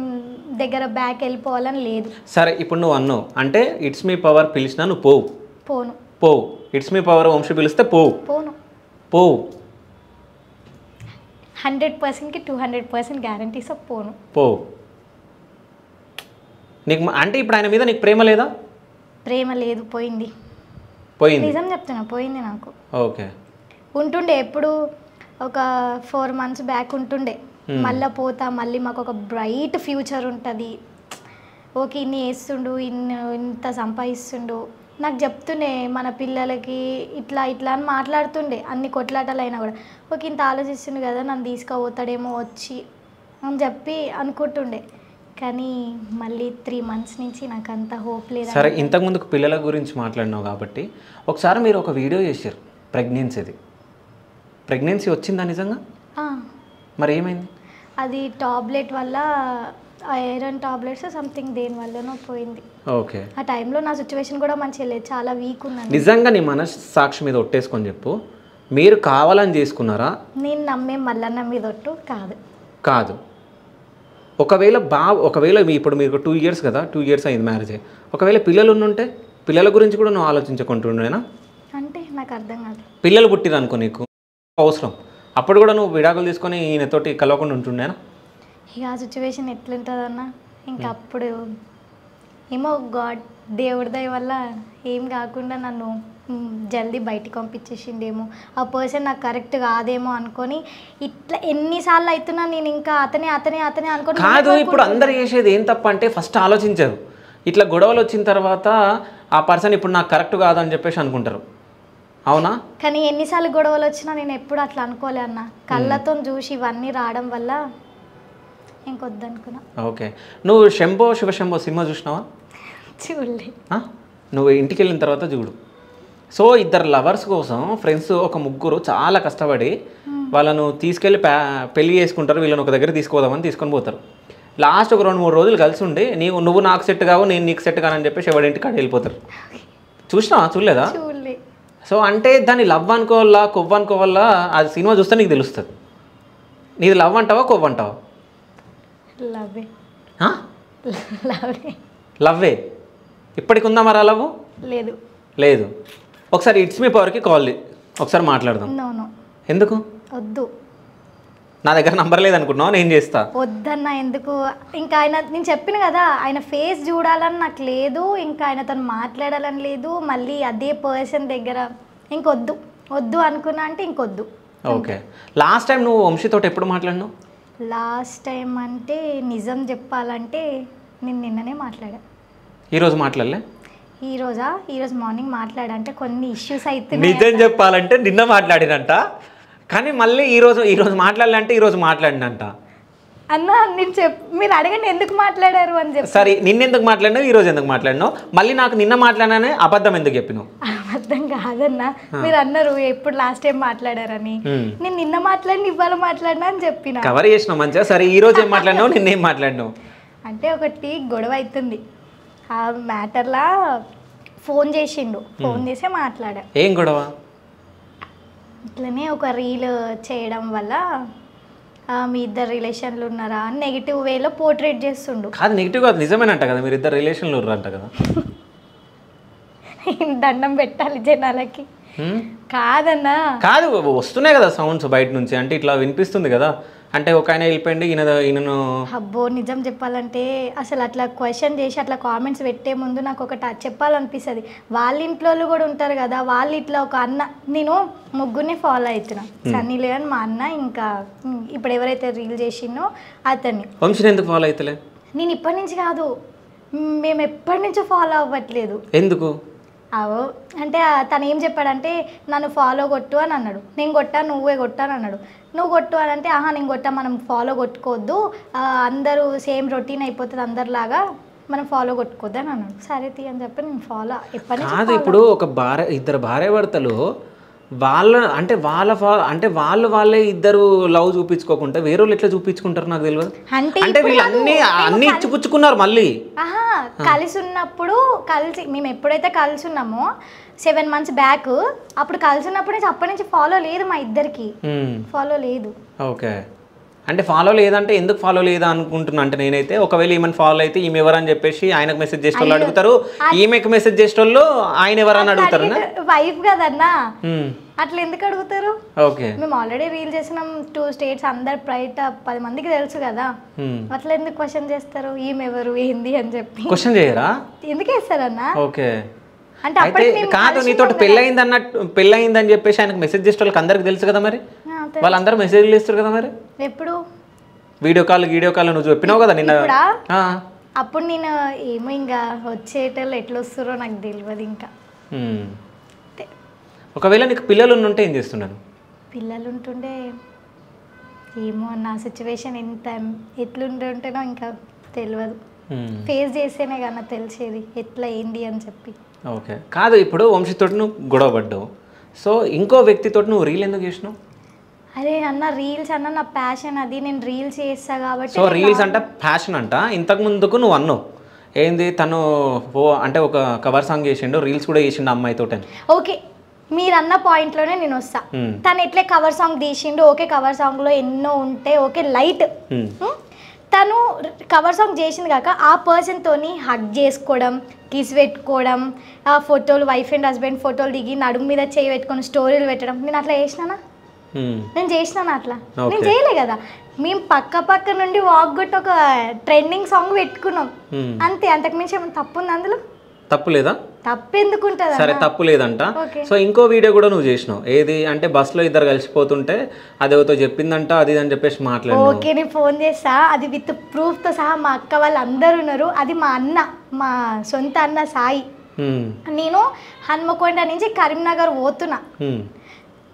దగ్గర బ్యాక్ వెళ్ళిపోవాలని లేదు. సరే ఇప్పుడు నువ్వు అన్నావు అంటే ఇట్స్ మీ పవర్ పిలిచినా నువ్వు పోవు, ఇట్స్ మీ పవర్ వంశీ పిలిస్తే పోవు 100%కి 200% గ్యారంటీ. సో పోవు. నీకు అంటే ఇప్పుడు ఆయన మీద నీకు ప్రేమ లేదా? ప్రేమ లేదు, పోయింది. నిజం చెప్తున్నా, పోయింది నాకు. ఓకే. ఉంటుండే ఎప్పుడు ఒక 4 months బ్యాక్ ఉంటుండే, మళ్ళీ పోతా, మళ్ళీ మాకు ఒక బ్రైట్ ఫ్యూచర్ ఉంటుంది, ఓకే ఇన్ని వేస్తుండు, ఇంత సంపాదిస్తుండు నాకు చెప్తుండే, మన పిల్లలకి ఇట్లా అని మాట్లాడుతుండే, అన్ని కొట్లాటలు అయినా కూడా ఓకే ఇంత ఆలోచిస్తుండే కదా నన్ను తీసుకుపోతాడేమో వచ్చి అని చెప్పి అనుకుంటుండే. కానీ మళ్ళీ 3 months నుంచి నాకు అంత హోప్ లేదు. సరే ఇంతకుముందుకు పిల్లల గురించి మాట్లాడినావు కాబట్టి ఒకసారి మీరు ఒక వీడియో చేశారు ప్రెగ్నెన్సీ వచ్చిందా నిజంగా? మరి ఏమైంది? అది టాబ్లెట్ వల్ల, ఐరన్ టాబ్లెట్స్ సంథింగ్ దేని వల్లనో పోయింది. ఓకే. ఆ టైంలో నా సిచ్యువేషన్ కూడా మంచిగా లేదు, చాలా వీక్ ఉన్నాను. నిజంగా నీ మనస్సాక్షి మీద ఒట్టేసుకొని చెప్పు, మీరు కావాలని చేసుకున్నారా? నేను నమ్మే మల్లన్న మీద ఒట్టు కాదు. ఒకవేళ ఇప్పుడు మీకు 2 years కదా, 2 years అయింది మ్యారేజ్, ఒకవేళ పిల్లలు ఉండుంటే పిల్లల గురించి కూడా నువ్వు ఆలోచించుకుంటుండేనా? అంటే నాకు అర్థం కాదు. పిల్లలు పుట్టిరనుకో నీకు అవసరం, అప్పుడు కూడా నువ్వు విడాకులు తీసుకొని ఈయనతోటి కలవకుండా ఉంటుండేనా? ఇక ఆ సిచ్యువేషన్ ఎట్లుంటుందన్న, ఇంకా అప్పుడు ఏమో దేవుడి దయ వల్ల ఏం కాకుండా నన్ను జల్దీ బయటికి పంపించేసిండేమో, ఆ పర్సన్ నాకు కరెక్ట్ కాదేమో అనుకొని ఇట్లా ఎన్నిసార్లు అవుతున్నా నేను ఇంకా అతనే అనుకోని కాదు. ఇప్పుడు అందరు చేసేది ఏం తప్ప అంటే ఫస్ట్ ఆలోచించారు, ఇట్లా గొడవలు వచ్చిన తర్వాత ఆ పర్సన్ ఇప్పుడు నాకు కరెక్ట్ కాదని చెప్పేసి అనుకుంటారు, అవునా? కానీ ఎన్నిసార్లు గొడవలు వచ్చినా నేను ఎప్పుడు అట్లా అనుకోలే అన్న, కళ్ళతో చూసి ఇవన్నీ రావడం వల్ల ఇంకొద్దనుకున్నా. ఓకే. నువ్వు శివశంభో సినిమా చూసినావా? చూడలే. నువ్వు ఇంటికి వెళ్ళిన తర్వాత చూడు. సో 2 lovers కోసం ఫ్రెండ్స్ ఒక 3 చాలా కష్టపడి వాళ్ళను తీసుకెళ్ళి పెళ్లి చేసుకుంటారు, వీళ్ళని ఒక దగ్గర తీసుకుపోదామని తీసుకొని పోతారు. లాస్ట్ ఒక 2-3 రోజులు కలిసి ఉండి నువ్వు నాకు సెట్ కావు, నేను నీకు సెట్ కానని చెప్పేసి ఎవడింటికి కాడ వెళ్ళిపోతారు. చూసినావా? చూడలేదా? సో అంటే దాన్ని లవ్ అనుకోవాలా కొవ్వు అనుకోవాలా, అది సినిమా చూస్తే నీకు తెలుస్తుంది. నీది లవ్ అంటావా కొవ్వు అంటావా? లవ్వే. ఇప్పటికి ఉందా మరి ఆ లవ్? లేదు. ఒకసారి ఇట్స్ మీ పవర్కి కాల్ ఒకసారి మాట్లాడదాం. ఎందుకు వద్దు, నా దగ్గర నంబర్ లేదనుకున్నావు, నేను చేస్తా. వద్దన్నా, ఎందుకు? ఇంకా నేను చెప్పిన కదా ఆయన ఫేస్ చూడాలని నాకు లేదు, ఇంకా ఆయనతో మాట్లాడాలని లేదు, మళ్ళీ అదే పర్సన్ దగ్గర ఇంకొద్దు వద్దు అనుకున్నా అంటే ఇంకొద్దు. ఓకే. లాస్ట్ టైం నువ్వు వంశీతో ఎప్పుడు మాట్లాడినావు? లాస్ట్ టైం అంటే నిజం చెప్పాలంటే నేను నిన్ననే మాట్లాడా. ఈరోజు మాట్లాడలే? ఈరోజు మార్నింగ్ మాట్లాడా. అంటే కొన్ని ఇష్యూస్ అయితే నిజం చెప్పాలంటే నిన్న మాట్లాడినంట, కానీ మళ్ళీ ఈరోజు మాట్లాడాలంటే ఈరోజు మాట్లాడినంట. అన్న నేను మీరు అడగండి ఎందుకు మాట్లాడారు అని చెప్పి. సరే, నిన్నెందుకు మాట్లాడినావు, ఈరోజు ఎందుకు మాట్లాడినావు, మళ్ళీ నాకు నిన్న మాట్లాడినానే అబద్ధం ఎందుకు చెప్పినావు? అబద్ధం కాదన్నా, మీరు అన్నారు ఎప్పుడు లాస్ట్ టైం మాట్లాడారని. నేను నిన్న మాట్లాడిన ఇవాళ మాట్లాడినా అని చెప్పిన. కవర్ చేసినావు మంచిగా. సరే, ఈ రోజు ఏం మాట్లాడినావు, నిన్నేం మాట్లాడినావు? అంటే ఒకటి గొడవ అవుతుంది, ఆ మ్యాటర్లా ఫోన్ చేసిండు, ఫోన్ చేసి మాట్లాడా. ఏం గొడవ? ఇట్లనే ఒక రీల్ చేయడం వల్ల మీ ఇద్దరు రిలేషన్లు ఉన్నారా అని నెగిటివ్ వేలో పోర్ట్రేట్ చేస్తుండు. కాదు, నెగిటివ్ కాదు, నిజమేనంట కదా, మీరు ఇద్దరు రిలేషన్లు ఉన్నారంట కదా. దండం పెట్టాలి జనాలకి. కాదన్నా, కాదు, వస్తున్నాయి కదా సౌండ్స్ బయట నుంచి, అంటే ఇట్లా వినిపిస్తుంది కదా, అంటే ఒక ఆయన వెళ్ళిపోయింది, ఈయనను. అబ్బో నిజం చెప్పాలంటే అసలు అట్లా క్వశ్చన్ చేసి అట్లా కామెంట్స్ పెట్టే ముందు నాకు ఒకటి చెప్పాలనిపిస్తుంది. వాళ్ళ ఇంట్లో కూడా ఉంటారు కదా, వాళ్ళు ఇట్లా ఒక అన్న, నేను ముగ్గురిని ఫాలో అవుతున్నా, సన్నీ లియోన్, మా అన్న, ఇంకా ఇప్పుడు ఎవరైతే రీల్ చేసిందో అతన్ని. వంశీని ఎందుకు ఫాలో అవుతలే? నేను ఇప్పటి నుంచి కాదు, మేము ఎప్పటి నుంచో ఫాలో అవ్వట్లేదు. ఎందుకు? అవో అంటే తను ఏం చెప్పాడంటే నన్ను ఫాలో కొట్టు అని అన్నాడు. నేను కొట్టా, నువ్వే కొట్టాను అన్నాడు. నువ్వు కొట్టు అని అంటే నేను కొట్టా, మనం ఫాలో కొట్టుకోవద్దు, అందరూ సేమ్ రొటీన్ అయిపోతుంది అందరిలాగా, మనం ఫాలో కొట్టుకోవద్దు అని అన్నాడు. సరే తీ అని చెప్పి నేను ఫాలో ఎప్పటి నుంచి. కాదు, ఇప్పుడు ఒక ఇద్దరు భార్యాభర్తలు వాళ్ళే ఇద్దరు లవ్ చూపించుకోకుండా వేరే వాళ్ళు ఎట్లా చూపించుకుంటారు నాకు తెలియదు. అంటే వీళ్ళు అన్ని ఇచ్చిపుచ్చుకున్నారు మళ్ళీ. కలిసి ఉన్నప్పుడు మేము ఎప్పుడైతే కలిసి ఉన్నామో 7 months బ్యాక్, అప్పుడు కలిసి ఉన్నప్పుడు అప్పటి నుంచి ఫాలో లేదు మా ఇద్దరికి, ఫాలో లేదు. ఓకే, అంటే ఫాలో లేదంటే ఎందుకు ఫాలో లేదా అనుకుంటున్నా అంటే నేనైతే ఒకవేళ ఈమెను ఫాలో అయితే ఈమె ఎవరని చెప్పేసి ఆయనకు మెసేజ్ చేసే వాళ్ళు అడుగుతారు, ఈమెకు మెసేజ్ చేసే వాళ్ళు ఆయన ఎవరని అడుగుతారు. వైఫ్ కదన్నా, అట్లా ఎందుకు అడుగుతారు? ఓకే, మేము ఆల్రెడీ రీల్ చేసినాం 2 states, అందరు బయట 10 మందికి తెలుసు కదా, అట్లా ఎందుకు క్వశ్చన్ చేస్తారు ఈమె ఎవరు ఏంది అని చెప్పి? క్వశ్చన్ చేయరా? ఎందుకు వేస్తారన్నా? ఓకే, అంటే కాదు, నీతో పెళ్ళయిందని చెప్పేసి ఆయనకు మెసేజ్ చేసే వాళ్ళకి అందరికి తెలుసు కదా, మరి వాళ్ళందరూ మెసేజ్లు ఇస్తారు కదా. మరి ఎప్పుడు వీడియో కాల్ నువ్వు చెప్పినావు కదా నిన్న. అప్పుడు నేను ఏమో ఇంకా వచ్చేటోళ్ళు ఎట్లా వస్తారో నాకు తెలియదు. ఇంకా ఒకవేళ నీకు పిల్లలు ఉంటే ఏం చేస్తున్నాను? పిల్లలు ఉంటుండే ఏమో నా సిచ్యువేషన్ ఎట్లుంటుంటేనో ఇంకా తెలియదు, ఫేస్ చేస్తేనే కన్నా తెలిసేది ఎట్లా ఏంది అని చెప్పి. ఓకే, కాదు, ఇప్పుడు వంశీతో నువ్వు గొడవ పడ్డావు, సో ఇంకో వ్యక్తితో నువ్వు రీల్ ఎందుకు చేసినావు? అరే అన్న, రీల్స్ అన్న నా ప్యాషన్, అది నేను రీల్స్ చేస్తా కాబట్టి. సో రీల్స్ అంటే ప్యాషన్ అంట. ఇంతకు ముందుకు నువ్వు అన్నావు ఏంది, తను అంటే ఒక కవర్ సాంగ్ చేసిండు, రీల్స్ కూడా చేసిండు అమ్మాయితో. ఓకే, మీరు అన్న పాయింట్లోనే నేను వస్తా. తను ఎట్లే కవర్ సాంగ్ తీసిండు, ఓకే కవర్ సాంగ్లో ఎన్నో ఉంటాయి, ఓకే లైట్. తను కవర్ సాంగ్ చేసింది కాక ఆ పర్సన్తోని హగ్ చేసుకోవడం, కిస్ పెట్టుకోవడం, ఆ ఫోటోలు, వైఫ్ అండ్ హస్బెండ్ ఫోటోలు దిగి నడుము మీద చేయి పెట్టుకొని స్టోరీలు పెట్టడం, నేను అట్లా చేసినానా? నేను చేసినాను అట్లా? నేను చేయలే కదా. మేము పక్క నుండి వాక్ కొట్టి ఒక ట్రెండింగ్ సాంగ్ పెట్టుకున్నాం అంతే, అంతకుమించి ఏమైనా తప్పు ఉంది అందులో? తప్పు లేదా? తప్పు ఎందుకు ఉంటుంది? సరే, తప్పు లేదంట. సో ఇంకో వీడియో కూడా నువ్వు చేసినావు, ఏది అంటే బస్సులో ఇద్దరు కలిసిపోతుంటే అదేవతో చెప్పిందంట, అది అని చెప్పేసి మాట్లాడు. ఓకే, నేను ఫోన్ చేస్తా, అది విత్ ప్రూఫ్తో సహా. మా అక్క వాళ్ళు అందరు ఉన్నారు, అది మా అన్న, మా సొంత అన్న సాయి. నేను హన్మకొండ నుంచి కరీంనగర్ పోతున్నా.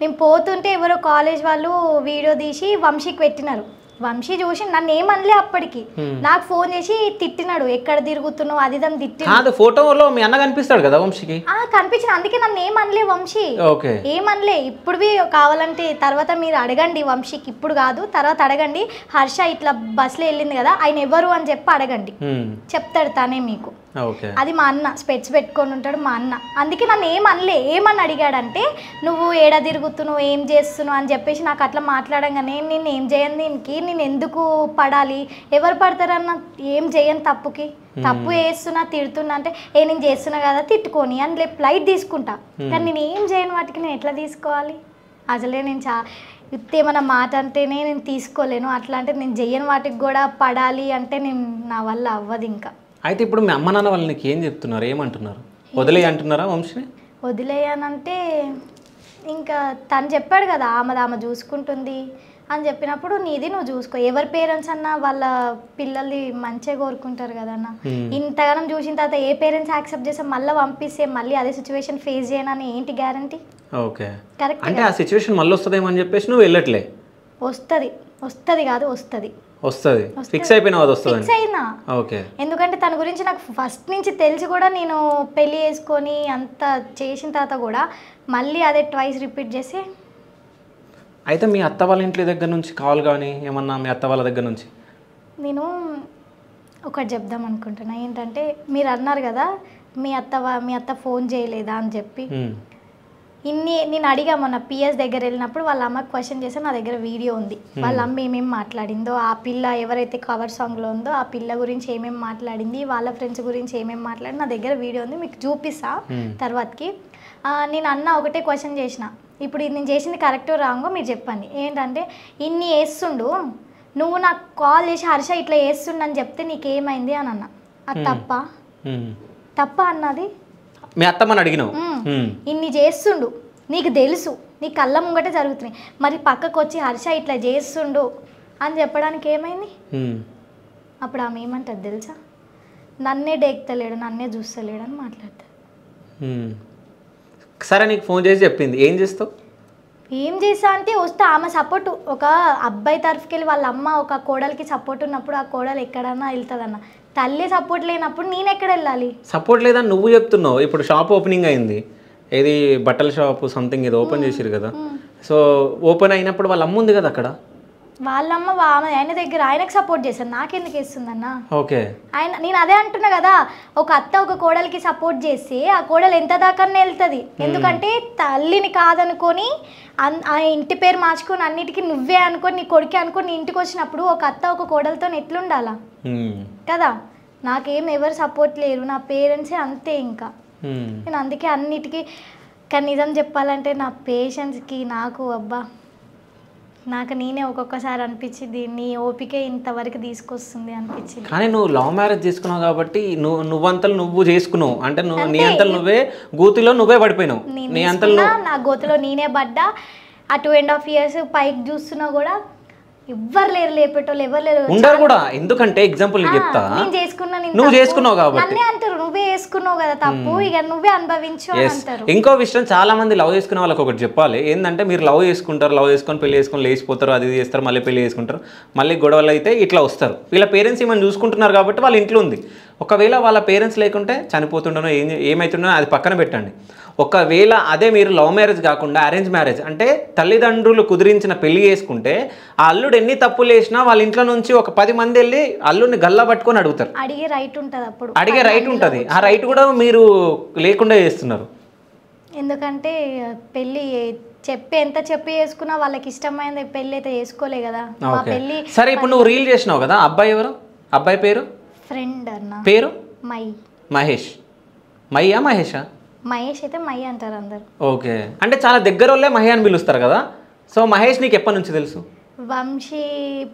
నేను పోతుంటే ఎవరో కాలేజ్ వాళ్ళు వీడియో తీసి వంశీకి పెట్టినారు. వంశీ చూసి నన్ను ఏమనలే అప్పటికి, నాకు ఫోన్ చేసి తిట్టినాడు, ఎక్కడ తిరుగుతున్నావు అది దాన్ని తిట్టి. ఫోటోలో మీ అన్న కనిపిస్తాడు కదా వంశీకి? కనిపించిన, అందుకే నన్ను ఏమనలే వంశీ, ఏమనలే. ఇప్పుడు కావాలంటే తర్వాత మీరు అడగండి వంశీకి, ఇప్పుడు కాదు తర్వాత అడగండి. హర్ష ఇట్లా బస్సులో వెళ్ళింది కదా, ఆయన ఎవరు అని చెప్పి అడగండి, చెప్తాడు తనే మీకు. అది మా అన్న, స్పెట్స్ పెట్టుకొని ఉంటాడు మా అన్న. అందుకే నన్ను ఏమనలే. ఏమని అడిగాడంటే నువ్వు ఏడా తిరుగుతున్నావు, ఏం చేస్తున్నావు అని చెప్పేసి నాకు అట్లా మాట్లాడంగానే నేను ఏం చేయను దీనికి, నేను ఎందుకు పడాలి, ఎవరు పడతారన్న, ఏం చేయను తప్పుకి, తప్పు చేస్తున్నా తిడుతున్నా అంటే నేను చేస్తున్నా కదా తిట్టుకొని అని లైట్ తీసుకుంటా. కానీ నేను ఏం చేయను వాటికి నేను ఎట్లా తీసుకోవాలి? అసలే నేను ఏమన్నా మాట అంటేనే నేను తీసుకోలేను, అట్లా అంటే నేను చెయ్యని వాటికి కూడా పడాలి అంటే నేను నా వల్ల అవ్వదు ఇంకా. అయితే ఇప్పుడు మీ అమ్మ నాన్న వాళ్ళు నీకు ఏం చెప్తున్నారు, ఏమంటున్నారు? వదిలేయ అంటున్నారా వంశీని? వదిలేయనంటే ఇంకా తను చెప్పాడు కదా ఆమె చూసుకుంటుంది అని చెప్పినప్పుడు నీది నువ్వు చూసుకో. ఎవరి పేరెంట్స్ అన్నా వాళ్ళ పిల్లల్ని మంచిగా కోరుకుంటారు కదన్న. ఇంతగానం చూసిన తర్వాత ఏ పేరెంట్స్ యాక్సెప్ట్ చేస్తే మళ్ళీ పంపిస్తే మళ్ళీ అదే సిచ్యువేషన్ ఫేస్ చేయనని ఏంటి గ్యారంటీ? Okay correct. అంటే ఆ సిచ్యువేషన్ మళ్ళీ వస్తుందేమో అని చెప్పేసి నువ్వు వెళ్ళట్లే. వస్తుంది కాదు వస్తుంది ఫిక్స్ అయిపోయినావు అది వస్తుంది ఫిక్స్ అయినా. ఓకే ఎందుకంటే తన గురించి నాకు ఫస్ట్ నుంచి తెలిసి కూడా నేను పెళ్లి చేసుకొని అంత చేసిన తర్వాత కూడా మళ్ళీ అదే ట్వైస్ రిపీట్ చేసి. అయితే మీ అత్త వాళ్ళ ఇంటి దగ్గర నుంచి కాల్ కానీ ఏమన్నా మీ అత్త వాళ్ళ దగ్గర నుంచి? నేను ఒకటి చెప్దాం అనుకుంటున్నా ఏంటంటే మీరు అన్నారు కదా మీ అత్త ఫోన్ చేయలేదా అని చెప్పి. నేను అడిగా మొన్న పిఎస్ దగ్గర వెళ్ళినప్పుడు వాళ్ళ అమ్మకి క్వశ్చన్ చేస్తే నా దగ్గర వీడియో ఉంది. వాళ్ళ అమ్మ ఏమేమి మాట్లాడిందో, ఆ పిల్ల ఎవరైతే కవర్ సాంగ్లో ఉందో ఆ పిల్ల గురించి ఏమేమి మాట్లాడింది, వాళ్ళ ఫ్రెండ్స్ గురించి ఏమేమి మాట్లాడింది, నా దగ్గర వీడియో ఉంది, మీకు చూపిస్తా తర్వాతకి. నేను అన్న ఒకటే క్వశ్చన్ చేసిన, ఇప్పుడు నేను చేసింది కరెక్టో రాంగో మీరు చెప్పండి. ఏంటంటే ఇన్ని వేస్తుండు, నువ్వు నాకు కాల్ చేసి హర్ష ఇట్లా వేస్తుండు అని చెప్తే నీకేమైంది అని అన్న. అది తప్ప అన్నది? మీ అత్తమ్మని అడిగినావు. ఇన్ని చేస్తుండు నీకు తెలుసు, నీ కళ్ళ ముంగటే జరుగుతున్నాయి, మరి పక్కకు వచ్చి హర్ష ఇట్లా చేస్తుండు అని చెప్పడానికి ఏమైంది? అప్పుడు ఆమె ఏమంటుంది తెలుసా, నన్నే డేక్తలేడు, నన్నే చూస్తలేడు అని మాట్లాడతాడు. సరే నీకు ఫోన్ చేసి చెప్పింది, ఏం చేస్తావు? ఏం చేస్తా అంటే వస్తే ఆమె సపోర్ట్, ఒక అబ్బాయి తరఫుకి వెళ్ళి వాళ్ళ అమ్మ ఒక కోడలికి సపోర్ట్ ఉన్నప్పుడు ఆ కోడలు ఎక్కడన్నా వెళ్తుందన్న. తల్లి సపోర్ట్ లేనప్పుడు నేను ఎక్కడ వెళ్ళాలి? సపోర్ట్ లేదని నువ్వు చెప్తున్నావు. ఇప్పుడు షాప్ ఓపెనింగ్ అయింది, ఏది బట్టల షాప్ సంథింగ్ ఇది ఓపెన్ చేసిరు కదా. సో ఓపెన్ అయినప్పుడు వాళ్ళ అమ్మ ఉంది కదా అక్కడ, వాళ్ళమ్మ ఆయన దగ్గర ఆయనకు సపోర్ట్ చేశాను, నాకెందుకు వేస్తుందన్న? ఓకే నేను అదే అంటున్నా కదా, ఒక అత్త ఒక కోడలికి సపోర్ట్ చేస్తే ఆ కోడలు ఎంత దాకానే వెళ్తుంది. ఎందుకంటే తల్లిని కాదనుకొని ఆ ఇంటి పేరు మార్చుకొని అన్నిటికీ నువ్వే అనుకొని నీ కొడుకే అనుకొని నీ ఇంటికి వచ్చినప్పుడు ఒక అత్త ఒక కోడలతో ఎట్లుండాలా కదా. నాకేం ఎవరు సపోర్ట్ లేరు, నా పేరెంట్సే అంతే. ఇంకా నేను అందుకే అన్నిటికీ. కానీ నిజం చెప్పాలంటే నా పేషెన్స్కి నాకు నాకు నేనే ఒక్కొక్కసారి అనిపించింది, నీ ఓపికే ఇంతవరకు తీసుకొస్తుంది అనిపించింది. కానీ నువ్వు లవ్ మ్యారేజ్ చేసుకున్నావు కాబట్టి నువ్వంతలు నువ్వు చేసుకున్నావు అంటే నీ అంతలు నువ్వే గోతిలో నువ్వే పడిపోయినావు. నీ అంతలు నా గోతిలో నేనే పడ్డా. ఆ 2.5 years పైకి చూస్తున్నా కూడా ఎవ్వరు లేరు, లేపేటోళ్ళు ఎవరు లేరు, ఉండరు కూడా. ఎందుకంటే ఎగ్జాంపుల్ నేను చెప్తా, నువ్వు చేసుకున్నావు కాబట్టి అంటారు, నువ్వే వేసుకున్నావు కదా తప్పు, ఇక నువ్వే అనుభవించు అంటారు. ఇంకో విషయం, చాలా మంది లవ్ చేసుకునే వాళ్ళకి ఒకటి చెప్పాలి ఏంటంటే, మీరు లవ్ చేసుకుంటారు, లవ్ చేసుకొని పెళ్లి చేసుకొని లేచిపోతారు, అది చేస్తారు, మళ్ళీ పెళ్లి చేసుకుంటారు, మళ్ళీ గొడవలు అయితే ఇట్లా వస్తారు. వీళ్ళ పేరెంట్స్ ఏమైనా చూసుకుంటున్నారు కాబట్టి వాళ్ళ ఇంట్లో ఉంది. ఒకవేళ వాళ్ళ పేరెంట్స్ లేకుంటే చనిపోతుండనో ఏమైతుండనో అది పక్కన పెట్టండి. ఒకవేళ అదే మీరు లవ్ మ్యారేజ్ కాకుండా అరేంజ్ మ్యారేజ్ అంటే తల్లిదండ్రులు కుదిరించిన పెళ్లి చేసుకుంటే ఆ అల్లుడు ఎన్ని తప్పులు చేసినా వాళ్ళ ఇంట్లో నుంచి ఒక 10 మంది వెళ్ళి అల్లుడిని గల్లా పట్టుకొని అడుగుతారు. అడిగే రైట్ ఉంటుంది, అప్పుడు అడిగే రైట్ ఉంటుంది. ఆ రైట్ కూడా మీరు లేకుండా చేస్తున్నారు. ఎందుకంటే పెళ్ళి ఎంత చెప్పి చేసుకున్నా వాళ్ళకి ఇష్టమైనది పెళ్ళి అయితే చేసుకోలే కదా. పెళ్ళి సరే, ఇప్పుడు నువ్వు రీల్ చేసినావు కదా, అబ్బాయి ఎవరు? అబ్బాయి పేరు? ఫ్రెండ్ అన్న. పేరు? మహేష్. మయ్యా మహేషా? మహేష్ అయితే మహి అంటారు అందరు. ఓకే, అంటే చాలా దగ్గర వాళ్ళే మహి అని పిలుస్తారు కదా. సో మహేష్ నీకు ఎప్పటి నుంచి తెలుసు? వంశీ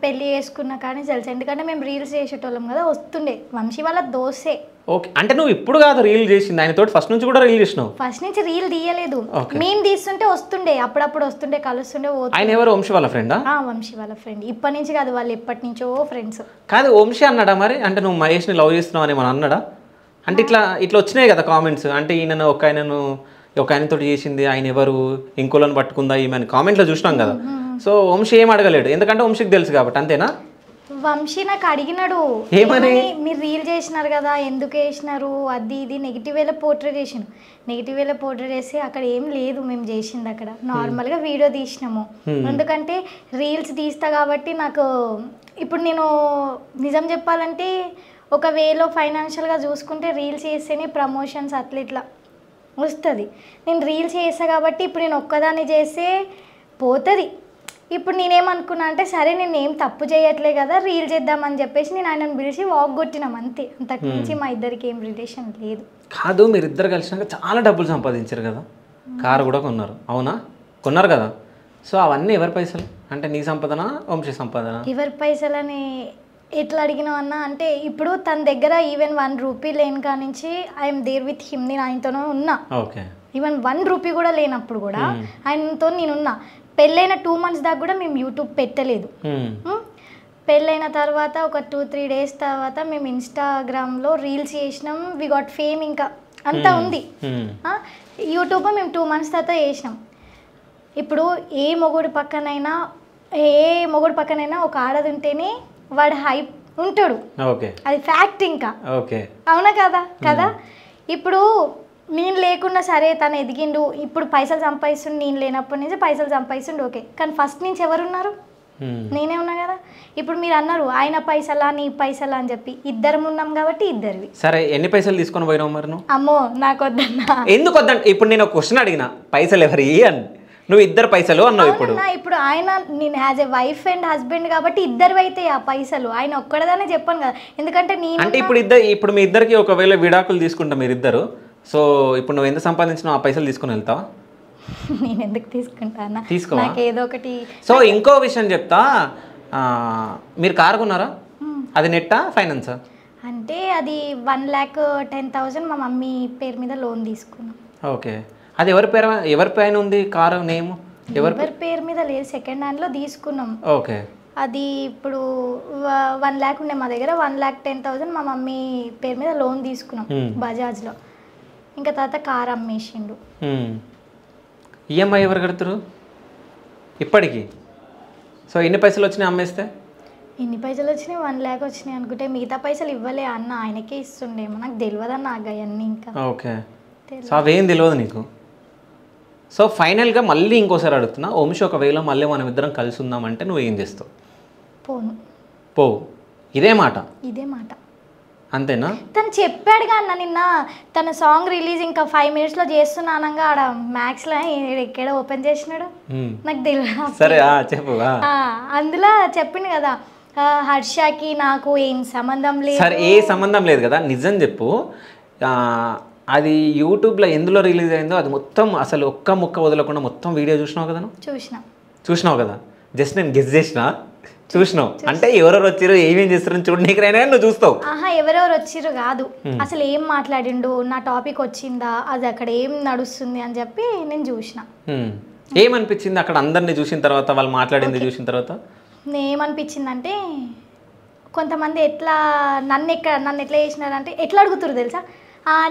పెళ్లి చేసుకున్నా కానీ తెలుసు, ఎందుకంటే మేము రీల్స్ చేసేటోళ్ళం కదా, వస్తుండే వంశీ వాళ్ళ దోసే. ఓకే, అంటే నువ్వు ఇప్పుడు కాదు రీల్ చేసింది, ఆయన తోటి ఫస్ట్ నుంచి కూడా రీల్ చేసినావు? ఫస్ట్ నుంచి రీల్ తీయలేదు, మేము తీస్తుంటే వస్తుండే, అప్పుడప్పుడు వస్తుండే, కలుస్తుండే. ఆయన ఎవరు? వంశీ వాళ్ళ ఫ్రెండా? వంశీ వాళ్ళ ఫ్రెండ్. ఇప్పటి నుంచి కాదు, వాళ్ళు ఎప్పటి నుంచో ఫ్రెండ్స్. కాదు, వంశీ అన్నాడా మరి? అంటే నువ్వు మహేష్ని లవ్ చేస్తున్నావు అని ఏమన్నా అన్నాడా? అంటే ఇట్లా వచ్చినాయి కదా కామెంట్స్, అంటే ఈయనను ఒక ఆయనతో చేసింది, ఆయన ఎవరు, ఇంకోళ్ళని పట్టుకుందా ఈమె అని కామెంట్లో చూసినాం కదా. సో వంశీ ఏం అడగలేడు, ఎందుకంటే వంశీకి తెలుసు కాబట్టి, అంతేనా? వంశీ నాకు అడిగినాడు, ఏమని? మీరు రీల్ చేసినారు కదా, ఎందుకు వేసినారు, అది ఇది నెగిటివ్ వేలో పోర్ట్రేట్ చేసినాను. నెగిటివ్ వేలో పోర్ట్రేట్ చేసి అక్కడ ఏం లేదు మేము చేసింది, అక్కడ నార్మల్గా వీడియో తీసినాము. ఎందుకంటే రీల్స్ తీస్తా కాబట్టి నాకు ఇప్పుడు నేను నిజం చెప్పాలంటే ఒక వేలో ఫైనాన్షియల్గా చూసుకుంటే రీల్స్ చేస్తేనే ప్రమోషన్స్ అట్లా ఇట్లా వస్తుంది. నేను రీల్స్ చేస్తా కాబట్టి ఇప్పుడు నేను ఒక్కదాన్ని చేస్తే పోతుంది. ఇప్పుడు నేనేమనుకున్నా అంటే సరే నేను ఏం తప్పు చేయట్లే కదా, రీల్ చేద్దామని చెప్పేసి నేను ఆయనను పిలిచి వాక్ కొట్టినాం అంతే. అంతకు మించి మా ఇద్దరికి ఏం రిలేషన్ లేదు. కాదు, మీరు ఇద్దరు కలిసినాక చాలా డబ్బులు సంపాదించారు కదా, కారు కూడా కొన్నారు, అవునా? కొన్నారు కదా. సో అవన్నీ ఎవరి పైసలు? అంటే నీ సంపాదన, వంశీ సంపాదన? ఎవరి పైసలని ఎట్లా అడిగినావు అన్న అంటే ఇప్పుడు తన దగ్గర ఈవెన్ 1 రూపీ లేని కానించి ఐఎమ్ దేర్ విత్ హిమ్, నేను ఆయనతోనే ఉన్నా. ఓకే. ఈవెన్ 1 రూపీ కూడా లేనప్పుడు కూడా ఆయనతో నేనున్నా. పెళ్ళైన 2 months దాకా కూడా మేము యూట్యూబ్ పెట్టలేదు. పెళ్ళైన తర్వాత ఒక 2-3 days తర్వాత మేము ఇన్స్టాగ్రామ్లో రీల్స్ చేసినాం. వి గాట్ ఫేమ్, ఇంకా అంతా ఉంది. యూట్యూబ్ మేము 2 months తర్వాత చేసినాం. ఇప్పుడు ఏ మొగుడు పక్కనైనా ఒక ఆడది ఉంటేనే వాడు హైప్ ఉంటాడు. అది ఫ్యాక్ట్. ఇంకా అవునా కదా. ఇప్పుడు నేను లేకుండా సరే తను ఎదిగిండు, ఇప్పుడు పైసలు సంపాదిస్తుండు, నేను లేనప్పటి నుంచి పైసలు సంపాదిస్తుండు, ఓకే. కానీ ఫస్ట్ నుంచి ఎవరున్నారు? నేనే ఉన్నా కదా. ఇప్పుడు మీరు అన్నారు ఆయన పైసలా నీ పైసలా అని చెప్పి, ఇద్దరం ఉన్నాం కాబట్టి ఇద్దరివి. సరే, ఎన్ని పైసలు తీసుకొని పోయినావు మరి నువ్వు? అమ్మో నాకు వద్దన్నా. ఎందుకు వద్దంట? ఇప్పుడు నేను ఒక క్వశ్చన్ అడిగిన, పైసలు ఎవరి అని, నువ్వు 2 పైసలు అన్నావు. ఇప్పుడు ఆయన నేను as a wife and husband కాబట్టి ఇద్దరు అయితే ఆ పైసలు, ఆయన ఒక్కడదానే చెప్పాను కదా. ఎందుకంటే నేను అంటే ఇప్పుడు మీ ఇద్దరికి ఒకవేళ విడాకులు తీసుకుంటా మీరిద్దరు, సో ఇప్పుడు నువ్వు ఎంత సంపాదించినావు ఆ పైసలు తీసుకుని వెళ్తావా? నేను ఎందుకు తీసుకుంటానా, నాకు ఏదో ఒకటి. సో ఇంకో విషయం చెప్తా, మీరు కారు కొన్నారా? అది నెట్టా ఫైనాన్సా? అంటే అది 1,10,000 మా మమ్మీ పేరు మీద లోన్ తీసుకున్నాం. ఓకే. అది ఎవరి పైన ఉంది కారు? నేమ్ ఎవరి పేరు మీద లేదు, సెకండ్ హ్యాండ్లో తీసుకున్నాం. ఓకే. అది ఇప్పుడు 1 lakh ఉండే మా దగ్గర, 1,10,000 మా మమ్మీ పేరు మీద లోన్ తీసుకున్నాం బజాజ్లో. ఇంకా తర్వాత కార్ అమ్మేసిండు. ఈఎంఐ ఎవరు కడతారు ఇప్పటికి? సో ఎన్ని పైసలు వచ్చినాయి అమ్మేస్తే? ఎన్ని పైసలు వచ్చినాయి? 1 lakh వచ్చినాయి అనుకుంటే. మిగతా పైసలు ఇవ్వలే అన్న, ఆయనకే ఇస్తుండేమో, నాకు తెలియదన్న అవన్నీ. ఇంకా ఓకే. సో అవేం తెలియదు నీకు. సో ఫైనల్గా మళ్ళీ ఇంకోసారి అడుగుతున్నా, వంశీ ఒకవేళ మళ్ళీ మనం ఇద్దరం కలిసి ఉందామంటే నువ్వు ఏం చేస్తావు? పోవు. ఇదే మాట అంతేనా? తను చెప్పాడుగా అన్న నిన్న, తన సాంగ్ రిలీజ్ ఇంకా 5 minutes చేస్తున్నానంగా ఆడ మ్యాక్స్లో ఎక్కడ ఓపెన్ చేసినాడు నాకు తెలియదు. సరే చెప్పు. అందులో చెప్పిండు కదా, హర్షకి నాకు ఏం సంబంధం లేదు. సరే, ఏ సంబంధం లేదు కదా, నిజం చెప్పు. అది యూట్యూబ్లో ఎందులో రిలీజ్ అయిందో అది మొత్తం అసలు ఒక్క ముక్క వదలకుండా మొత్తం వీడియో చూసినావు కదా? చూసినావు కదా? జస్ట్ నేను గెస్ చూసినావు అంటే ఎవరెవరు వచ్చారు ఏమేం చేస్తారని చూడనీకరైనా నువ్వు చూస్తావు. ఎవరెవరు వచ్చిర్రు కాదు, అసలు ఏం మాట్లాడిండు, నా టాపిక్ వచ్చిందా, అది అక్కడ ఏం నడుస్తుంది అని చెప్పి నేను చూసిన. ఏమనిపించింది అక్కడ అందరినీ చూసిన తర్వాత, వాళ్ళు మాట్లాడింది చూసిన తర్వాత? ఏమనిపించిందంటే, కొంతమంది నన్ను ఎట్లా చేసినారంటే ఎట్లా అడుగుతారు తెలుసా,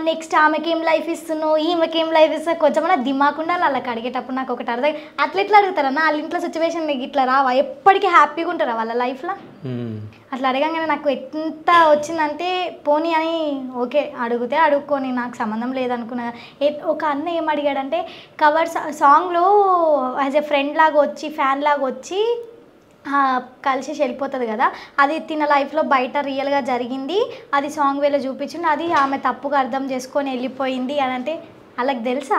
నెక్స్ట్ ఆమెకేం లైఫ్ ఇస్తున్నావు, ఈమెకేం లైఫ్ ఇస్తావు, కొంచెమన్నా దిమాకుండా వాళ్ళకి అడిగేటప్పుడు నాకు ఒకటి అర్థం, అట్లా ఎట్లా అడుగుతారన్నా, వాళ్ళ ఇంట్లో సిచ్యువేషన్ నీకు ఇట్లా రావా, ఎప్పటికీ హ్యాపీగా ఉంటారా వాళ్ళ లైఫ్లో? అట్లా అడగంగానే నాకు ఎంత వచ్చిందంటే, పోనీ అని ఓకే అడిగితే అడుక్కొని నాకు సంబంధం లేదనుకున్నా. ఒక అన్న ఏం అడిగాడంటే, సాంగ్లో యాజ్ ఎ ఫ్రెండ్ లాగా వచ్చి, ఫ్యాన్ లాగా వచ్చి కలిసి వెళ్ళిపోతుంది కదా, అది తిన లైఫ్లో బయట రియల్గా జరిగింది, అది సాంగ్ వేలో చూపించింది, అది ఆమె తప్పుగా అర్థం చేసుకొని వెళ్ళిపోయింది అని అంటే, వాళ్ళకి తెలుసా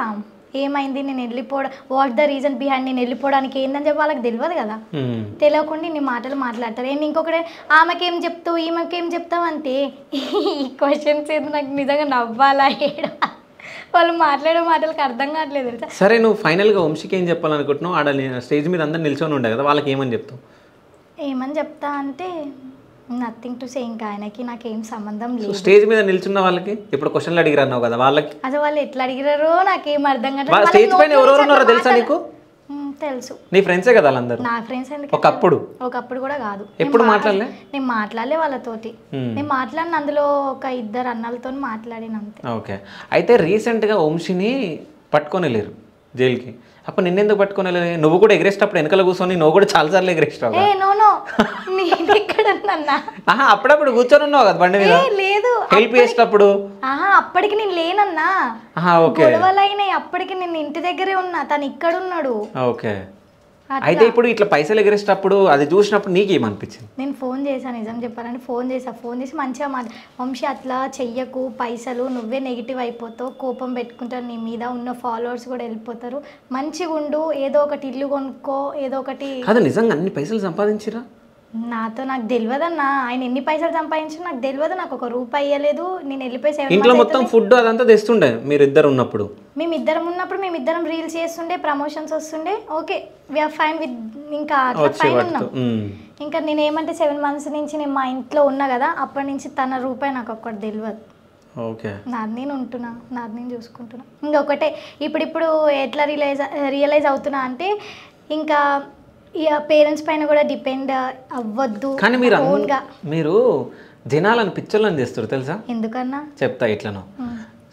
ఏమైంది, నేను వెళ్ళిపోవడం, వాట్ ద రీజన్ బిహైండ్ నేను వెళ్ళిపోవడానికి ఏందని చెప్పి వాళ్ళకి తెలియదు కదా. తెలియకుండా నీ మాటలు మాట్లాడతారు. ఇంకొకటి, ఆమెకేం చెప్తావు ఈమెకేం చెప్తావు అంటే, ఈ క్వశ్చన్స్ ఏదో నాకు నిజంగా నవ్వాలా ఏడా, వాళ్ళు మాట్లాడే మాటలకు అర్థం కావట్లేదు తెలుసా. సరే, నువ్వు ఫైనల్గా వంశీకి ఏం చెప్పాలనుకుంటున్నావు? ఆడ స్టేజ్ మీద అందరు నిల్చొని ఉండే కదా, వాళ్ళకి ఏమని చెప్తావు? ఏమని చెప్తా అంటే, నథింగ్ టు సే, ఇంకా ఆయనకి నాకేం సంబంధం లేదు. స్టేజ్ మీద నిల్చున్న వాళ్ళకి ఇప్పుడు క్వశ్చన్లు అడిగిరన్నావు కదా, వాళ్ళకి అసలు వాళ్ళు ఎట్లా అడిగిరారో నాకేం అర్థం కాదు. స్టేజ్ పైన ఎవరెవరు ఉన్నారో తెలుసా నీకు? తెలుసు. నీ ఫ్రెండ్సే కదా వాళ్ళందరూ? నా ఫ్రెండ్స్. ఒకప్పుడు కూడా కాదు. ఎప్పుడు మాట్లాడలే? నేను మాట్లాడలే వాళ్ళతోటి. నేను మాట్లాడిన అందులో ఒక 2 అన్నలతో మాట్లాడిన అంతే. ఓకే. అయితే రీసెంట్గా వంశీని పట్టుకొని లేరు జైలుకి, అప్పుడు నిన్నెందుకు పట్టుకొని వెళ్ళి? నువ్వు కూడా ఎగరేసేటప్పుడు వెనకాల కూర్చొని నువ్వు కూడా చాలాసార్లు ఎగరేస్తావు. అప్పుడప్పుడు కూర్చొని ఉన్నావు కదా బండి మీద? లేదు, హెల్ప్ చేసేటప్పుడు. అప్పటికి నేను లేనన్నా, గొడవలైనాయి. అప్పటికి నేను ఇంటి దగ్గరే ఉన్నా, తను ఇక్కడ ఉన్నాడు. ఓకే. అయితే ఇప్పుడు ఇట్లా పైసలు ఎగరేసేటప్పుడు అది చూసినప్పుడు నీకేమనిపించింది? నేను ఫోన్ చేశాను, నిజం చెప్పాలంటే ఫోన్ చేసి మంచిగా వంశీ అట్లా చెయ్యకు, పైసలు నువ్వే నెగిటివ్ అయిపోతావు, కోపం పెట్టుకుంటారు, నీ మీద ఉన్న ఫాలోవర్స్ కూడా వెళ్ళిపోతారు, మంచిగా ఉండు, ఏదో ఒకటి ఇల్లు కొనుక్కో, ఏదో ఒకటి. కాదు, నిజంగా అన్ని పైసలు సంపాదించిరా? నాకు తెలియదన్నా, ఆయన ఎన్ని పైసలు సంపాదించినా నాకు తెలియదు. నాకు ఒక రూపాయి ఇవ్వలేదు. నేను వెళ్ళిపోయి 7 ఇంట్లో months మొత్తం ఫుడ్ అదంతా తెస్తుండే మీరిద్దరు ఉన్నప్పుడు? మేమిద్దరం ఉన్నప్పుడు మేమిద్దరం రీల్స్ చేస్తుండే, ప్రమోషన్స్ వస్తుండే. ఓకే, వీఆర్ ఫైన్ విత్, ఇంకా అట్లా ఫైన్ ఉన్నాం. ఇంకా నేను ఏమంటే 7 months నుంచి నేను మా ఇంట్లో ఉన్నా కదా, అప్పటి నుంచి తన రూపాయి నాకు ఒక్కటి తెలియదు. ఓకే, నాది నేను ఉంటున్నా, నాది నేను చూసుకుంటున్నా. ఇంకొకటే ఇప్పుడు ఎట్లా రియలైజ్ అవుతున్నా అంటే, ఇంకా పేరెంట్స్ పైన కూడా డిపెండ్ అవ్వద్దు. కానీ మీరు జనాలను పిచ్చోళ్ళని చేస్తారు తెలుసా? ఎందుకన్నా చెప్తా ఇట్లను.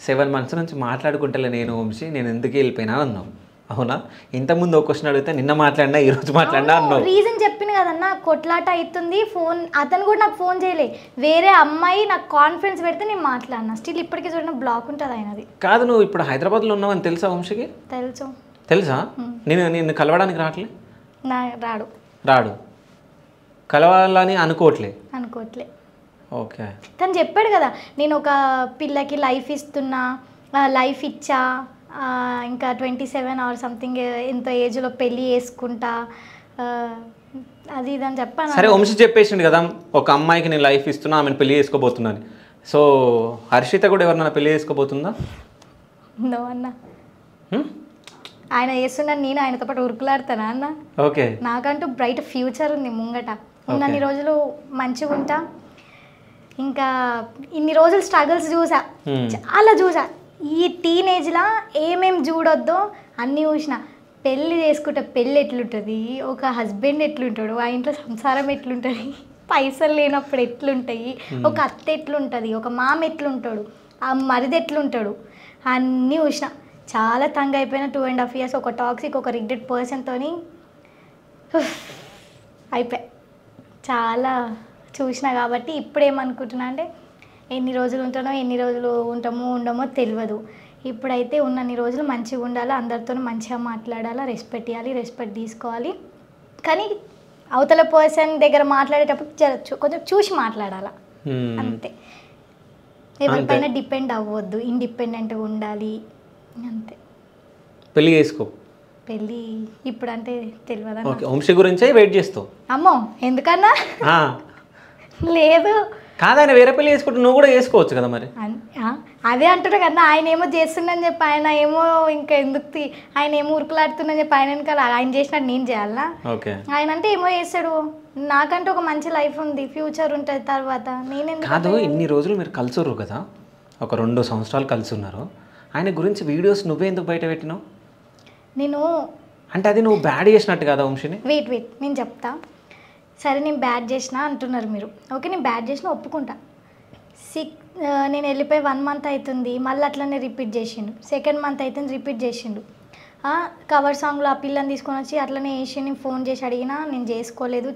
7 months నుంచి మాట్లాడుకుంటలే నేను వంశీ, నేను ఎందుకు వెళ్ళిపోయినా అన్నావు. అవునా? ఇంతకుముందు ఒక క్వశ్చన్ అడిగితే నిన్న మాట్లాడినా ఈరోజు మాట్లాడినా అన్నావు. రీజన్ చెప్పిన కదన్నా, కొట్లాట అవుతుంది. ఫోన్ అతను కూడా నాకు ఫోన్ చేయలే, వేరే అమ్మాయి నాకు కాన్ఫిడెన్స్ పెడితే నేను మాట్లాడినా. స్టిల్ ఇప్పటికీ చూడండి బ్లాక్ ఉంటుంది ఆయనది. కాదు, నువ్వు ఇప్పుడు హైదరాబాద్లో ఉన్నావని తెలుసా వంశీకి? తెలుసా? నిన్ను కలవడానికి రావట్లే? రాడు. కలవాలని అనుకోవట్లే. ఓకే, తను చెప్పాడు కదా, నేను ఒక పిల్లకి లైఫ్ ఇస్తున్నా, లైఫ్ ఇచ్చా, ఇంకా 27 or something ఎంత ఏజ్లో పెళ్ళి చేసుకుంటా, అది ఇదని చెప్పాను. సరే, వంశీ చెప్పేసిండు కదా ఒక అమ్మాయికి నేను లైఫ్ ఇస్తున్నా, ఆమెను పెళ్లి చేసుకోబోతున్నాను. సో హర్షిత కూడా ఎవరినైనా పెళ్లి చేసుకోబోతుందా? నో అన్న, ఆయన చేస్తున్నా, నేను ఆయనతో పాటు ఉరుకులాడుతానా అన్న? ఓకే, నాకంటూ బ్రైట్ ఫ్యూచర్ ఉంది ముంగట. ఉన్నన్ని రోజులు మంచిగా ఉంటా. ఇంకా ఇన్ని రోజులు స్ట్రగుల్స్ చూసా, చాలా చూసా. ఈ టీనేజ్లో ఏమేమి చూడొద్దో అన్నీ చూసిన. పెళ్ళి చేసుకుంటే పెళ్ళి ఎట్లుంటుంది, ఒక హస్బెండ్ ఎట్లుంటాడు, ఆ ఇంట్లో సంసారం ఎట్లుంటుంది, పైసలు లేనప్పుడు ఎట్లుంటాయి, ఒక అత్త ఎట్లుంటుంది, ఒక మామ ఎట్లుంటాడు, ఆ మరిది ఎట్లుంటాడు, అన్నీ చూసిన. చాలా తంగ అయిపోయిన 2.5 years ఒక టాక్సిక్, ఒక రిగ్రెట్ పర్సన్తో అయిపోయా. చాలా చూసిన కాబట్టి ఇప్పుడు ఏమనుకుంటున్నా అంటే, ఎన్ని రోజులు ఉంటానో, ఎన్ని రోజులు ఉండమో తెలియదు. ఇప్పుడైతే ఉన్నన్ని రోజులు మంచిగా ఉండాలి, అందరితో మంచిగా మాట్లాడాలా, రెస్పెక్ట్ ఇవ్వాలి, రెస్పెక్ట్ తీసుకోవాలి. కానీ అవతల పర్సన్ దగ్గర మాట్లాడేటప్పుడు కొంచెం చూసి మాట్లాడాలా, అంతే. ఎవరిపైన డిపెండ్ అవ్వద్దు, ఇండిపెండెంట్గా ఉండాలి, అంతే. పెళ్లి చేసుకో. పెళ్ళి ఇప్పుడు అంటే తెలియదా? వంశీ గురించే వెయిట్ చేస్తావు? అమ్మో, ఎందుకన్నా? లేదు, కాదని వేరే పెళ్లి చేసుకుంటే నువ్వు కూడా చేసుకోవచ్చు కదా మరి. అదే అంటారు కదా, ఆయన ఏమో చేస్తుండని చెప్పి, ఆయన ఏమో ఇంకా ఎందుకు, ఆయన ఏమో ఉరుకులాడుతుందని చెప్పి ఆయన వెనకాల ఆయన చేసినట్టు నేను చేయాలా? ఆయన అంటే ఏమో చేస్తాడు, నాకంటే ఒక మంచి లైఫ్ ఉంది, ఫ్యూచర్ ఉంటుంది తర్వాత. నేను కాదు, ఇన్ని రోజులు మీరు కలిసిర్రు కదా, ఒక 2 సంవత్సరాలు కలిసి ఉన్నారు. ఆయన గురించి వీడియోస్ నువ్వే ఎందుకు బయట పెట్టినావు? నేను అంటే అది నువ్వు బ్యాడ్ చేసినట్టు కదా వంశీని. వెయిట్ నేను చెప్తా. సరే, నేను బ్యాడ్ చేసిన అంటున్నారు మీరు. ఓకే, నేను బ్యాడ్ చేసిన ఒప్పుకుంటా. నేను వెళ్ళిపోయి 1 month అవుతుంది, మళ్ళీ అట్లనే రిపీట్ చేసిండు. 2nd month అవుతుంది, రిపీట్ చేసిండు. కవర్ సాంగ్లో ఆ పిల్లని తీసుకొని వచ్చి అట్లనే వేసి నేను ఫోన్ చేసి అడిగినా, నేను చేసుకోలేదు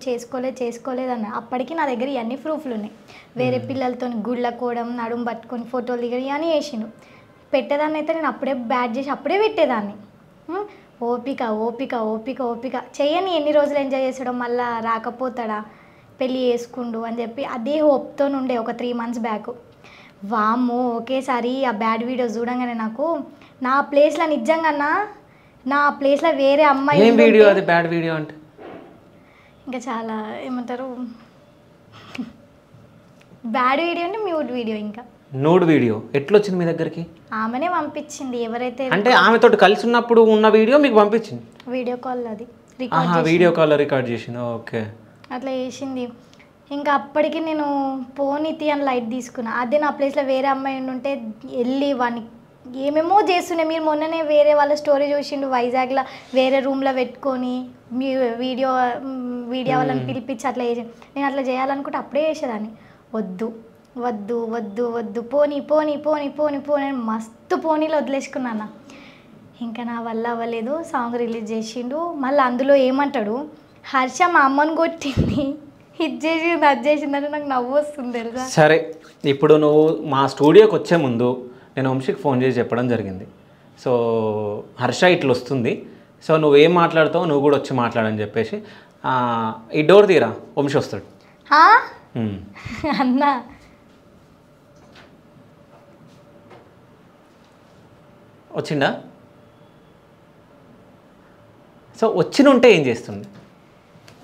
అన్న. అప్పటికి నా దగ్గర ఇవన్నీ ప్రూఫ్లు ఉన్నాయి. వేరే పిల్లలతో గుళ్ళకోవడం, నడుము పట్టుకొని ఫోటోలు దిగడం ఇవన్నీ వేసిండు. పెట్టేదాన్ని అయితే నేను అప్పుడే బ్యాడ్ చేసి అప్పుడే పెట్టేదాన్ని. ఓపిక చెయ్యని, ఎన్ని రోజులు ఎంజాయ్ చేసాడో, మళ్ళీ రాకపోతాడా, పెళ్ళి చేసుకుండు అని చెప్పి అదే హోప్తో ఉండే ఒక 3 months బ్యాక్. వామ్మో, ఒకేసారి ఆ బ్యాడ్ వీడియో చూడంగానే నాకు నా ప్లేస్లో నిజంగా నా ప్లేస్లో వేరే అమ్మాయి. వీడియో అది బ్యాడ్ వీడియో అంటే ఇంకా చాలా ఏమంటారు, బ్యాడ్ వీడియో అంటే మ్యూట్ వీడియో. ఇంకా నోడ్ వీడియో ఎట్లొచ్చింది మీ దగ్గరికి? ఆమెనే పంపించింది. ఎవరైతే అంటే ఆమెతో కలిసి ఉన్నప్పుడు ఉన్న వీడియో మీకు పంపించింది? వీడియో కాల్, అది వీడియో కాల్లో రికార్డ్ చేసింది. ఓకే, అట్లా చేసింది. ఇంకా అప్పటికి నేను పోనీతి అని లైట్ తీసుకున్నా. అదే నా ప్లేస్లో వేరే అమ్మాయి ఉంటే వెళ్ళి వాడిని ఏమేమో చేస్తుండే. మీరు మొన్ననే వేరే వాళ్ళ స్టోరీ చూసిండు, వైజాగ్లో వేరే రూమ్లో పెట్టుకొని మీ వీడియో వాళ్ళని పిలిపించి అట్లా చేసి, నేను అట్లా చేయాలనుకుంటే అప్పుడే చేసేదాన్ని. వద్దు పోనీ మస్తు పోనీలో వదిలేసుకున్నాను. ఇంకా నా వల్ల అవ్వలేదు. సాంగ్ రిలీజ్ చేసిండు. మళ్ళీ అందులో ఏమంటాడు, హర్ష మా అమ్మని కొట్టింది, ఇది చేసింది, అది చేసిందంటే నాకు నవ్వు వస్తుంది తెలుసా. సరే, ఇప్పుడు నువ్వు మా స్టూడియోకి వచ్చే ముందు నేను వంశీకి ఫోన్ చేసి చెప్పడం జరిగింది. సో హర్ష ఇట్లా వస్తుంది, సో నువ్వేం మాట్లాడుతావు నువ్వు కూడా వచ్చి మాట్లాడని చెప్పేసి, ఈ డోర్ తీరా, వంశీ వస్తాడు అన్నా. వచ్చిండా? సో వచ్చినుంటే ఏం చేస్తుంది?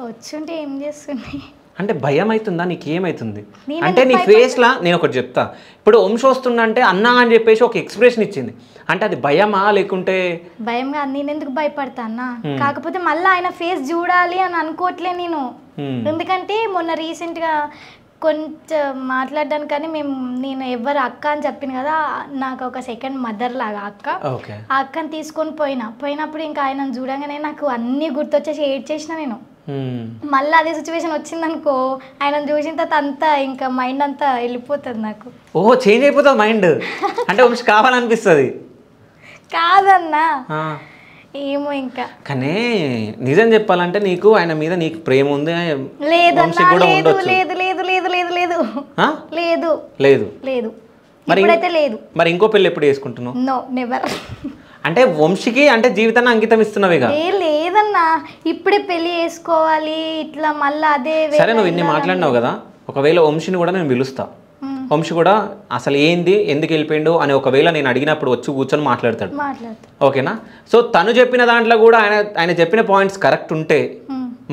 వచ్చుంటే ఏం చేస్తుంది అంటే భయం అవుతుందా, నీకు ఏమవుతుంది? నేను అంటే నీ ఫేస్లా నేను ఒకటి చెప్తా, ఇప్పుడు వంశ వస్తుందంటే అన్నా అని చెప్పేసి ఒక ఎక్స్ప్రెషన్ ఇచ్చింది, అంటే అది భయమా లేకుంటే? భయంగా నేను ఎందుకు భయపడతా అన్న, కాకపోతే మళ్ళీ ఆయన ఫేస్ చూడాలి అని అనుకోవట్లే నేను. ఎందుకంటే మొన్న రీసెంట్గా కొంచెం మాట్లాడడానికి కానీ నేను ఎవరు అక్క అని చెప్పిన కదా, నాకు ఒక సెకండ్ మదర్ లాగా అక్క. ఆ అక్కని తీసుకొని పోయినప్పుడు ఇంకా ఆయనను చూడంగానే నాకు అన్నీ గుర్తొచ్చేసి ఏడ్ చేసిన నేను. మళ్ళీ అదే సిచ్యువేషన్ వచ్చిందనుకో, ఆయన చూసిన తర్వాత అంతా ఇంకా మైండ్ అంతా వెళ్ళిపోతుంది నాకు. ఓహో, చేంజ్ అయిపోతుంది మైండ్, అంటే వంశీ కావాలనిపిస్తుంది. కాదన్నా, ఏమో ఇంకా. కానీ నిజం చెప్పాలంటే నీకు ఆయన మీద నీకు ప్రేమ ఉంది? లేదన్నా, లేదు లేదు లేదు లేదు లేదు లేదు లేదు లేదు లేదు ఇప్పుడైతే లేదు. మరి ఇంకో పెళ్ళి ఎప్పుడు చేసుకుంటున్నావు? No, never. అంటే వంశీకి అంటే జీవితాన్ని అంకితం ఇస్తున్నావుగా? లేదన్నా, ఇప్పుడే పెళ్లి చేసుకోవాలి ఇట్లా మళ్ళీ అదే. సరే, నువ్వు ఇన్ని మాట్లాడినావు కదా, ఒకవేళ వంశీని కూడా నేను పిలుస్తా, వంశీ కూడా అసలు ఏంది ఎందుకు వెళ్ళిపోయిండు అని ఒకవేళ నేను అడిగినప్పుడు వచ్చి కూర్చొని మాట్లాడతాడు, ఓకేనా? సో తను చెప్పిన దాంట్లో కూడా ఆయన చెప్పిన పాయింట్స్ కరెక్ట్ ఉంటే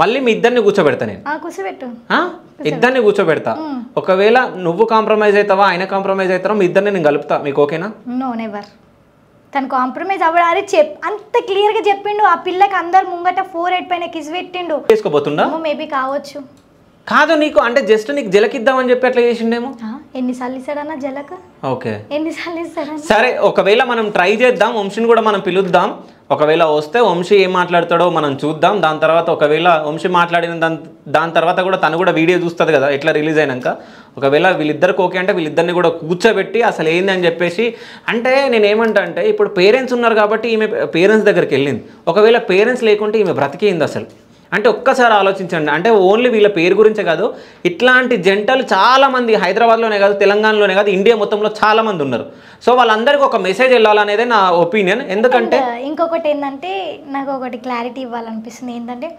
మళ్ళీ మీ ఇద్దరిని కూర్చోబెడతా నేను, ఇద్దరిని కూర్చోబెడతా. ఒకవేళ నువ్వు కాంప్రమైజ్ అవుతావా ఆయన కాంప్రమైజ్ అవుతావా, మీ ఇద్దరిని నేను కలుపుతా, మీకు ఓకేనా? No, never. తను కాంప్రమైజ్ అవ్వడానికి అంత క్లియర్గా చెప్పిండు. ఆ పిల్లకి అందరు ముంగట 4 పైన కిస్ పెట్టిండు. చేసుకోబోతుండా? మేబీ కావచ్చు. కాదు, నీకు అంటే జస్ట్ నీకు జలకిద్దామని చెప్పి అట్లా చేసిండేమో. ఎన్నిసార్లు ఇస్తాడన్నా జలక? ఓకే, ఎన్నిసార్లు ఇస్తాడన్నా? సరే, ఒకవేళ మనం ట్రై చేద్దాం, వంశీని కూడా మనం పిలుద్దాం. ఒకవేళ వస్తే వంశీ ఏం మాట్లాడతాడో మనం చూద్దాం. దాని తర్వాత ఒకవేళ వంశీ మాట్లాడిన దాని తర్వాత కూడా తను కూడా వీడియో చూస్తుంది కదా ఎట్లా రిలీజ్ అయినాక, ఒకవేళ వీళ్ళిద్దరికి ఓకే అంటే వీళ్ళిద్దరిని కూడా కూర్చోబెట్టి అసలు ఏంది అని చెప్పేసి. అంటే నేను ఏమంటా అంటే ఇప్పుడు పేరెంట్స్ ఉన్నారు కాబట్టి ఈమె పేరెంట్స్ దగ్గరికి వెళ్ళింది, ఒకవేళ పేరెంట్స్ లేకుంటే ఈమె బ్రతికేయింది అసలు. అంటే ఒక్కసారి ఆలోచించండి, అంటే ఓన్లీ వీళ్ళ పేరు గురించే కాదు, ఇట్లాంటి జంటలు చాలామంది హైదరాబాద్లోనే కాదు, తెలంగాణలోనే కాదు, ఇండియా మొత్తంలో చాలామంది ఉన్నారు. సో వాళ్ళందరికీ ఒక మెసేజ్ వెళ్ళాలనేదే నా ఒపీనియన్. ఎందుకంటే ఇంకొకటి ఏంటంటే నాకు ఒకటి క్లారిటీ ఇవ్వాలనిపిస్తుంది, ఏంటంటే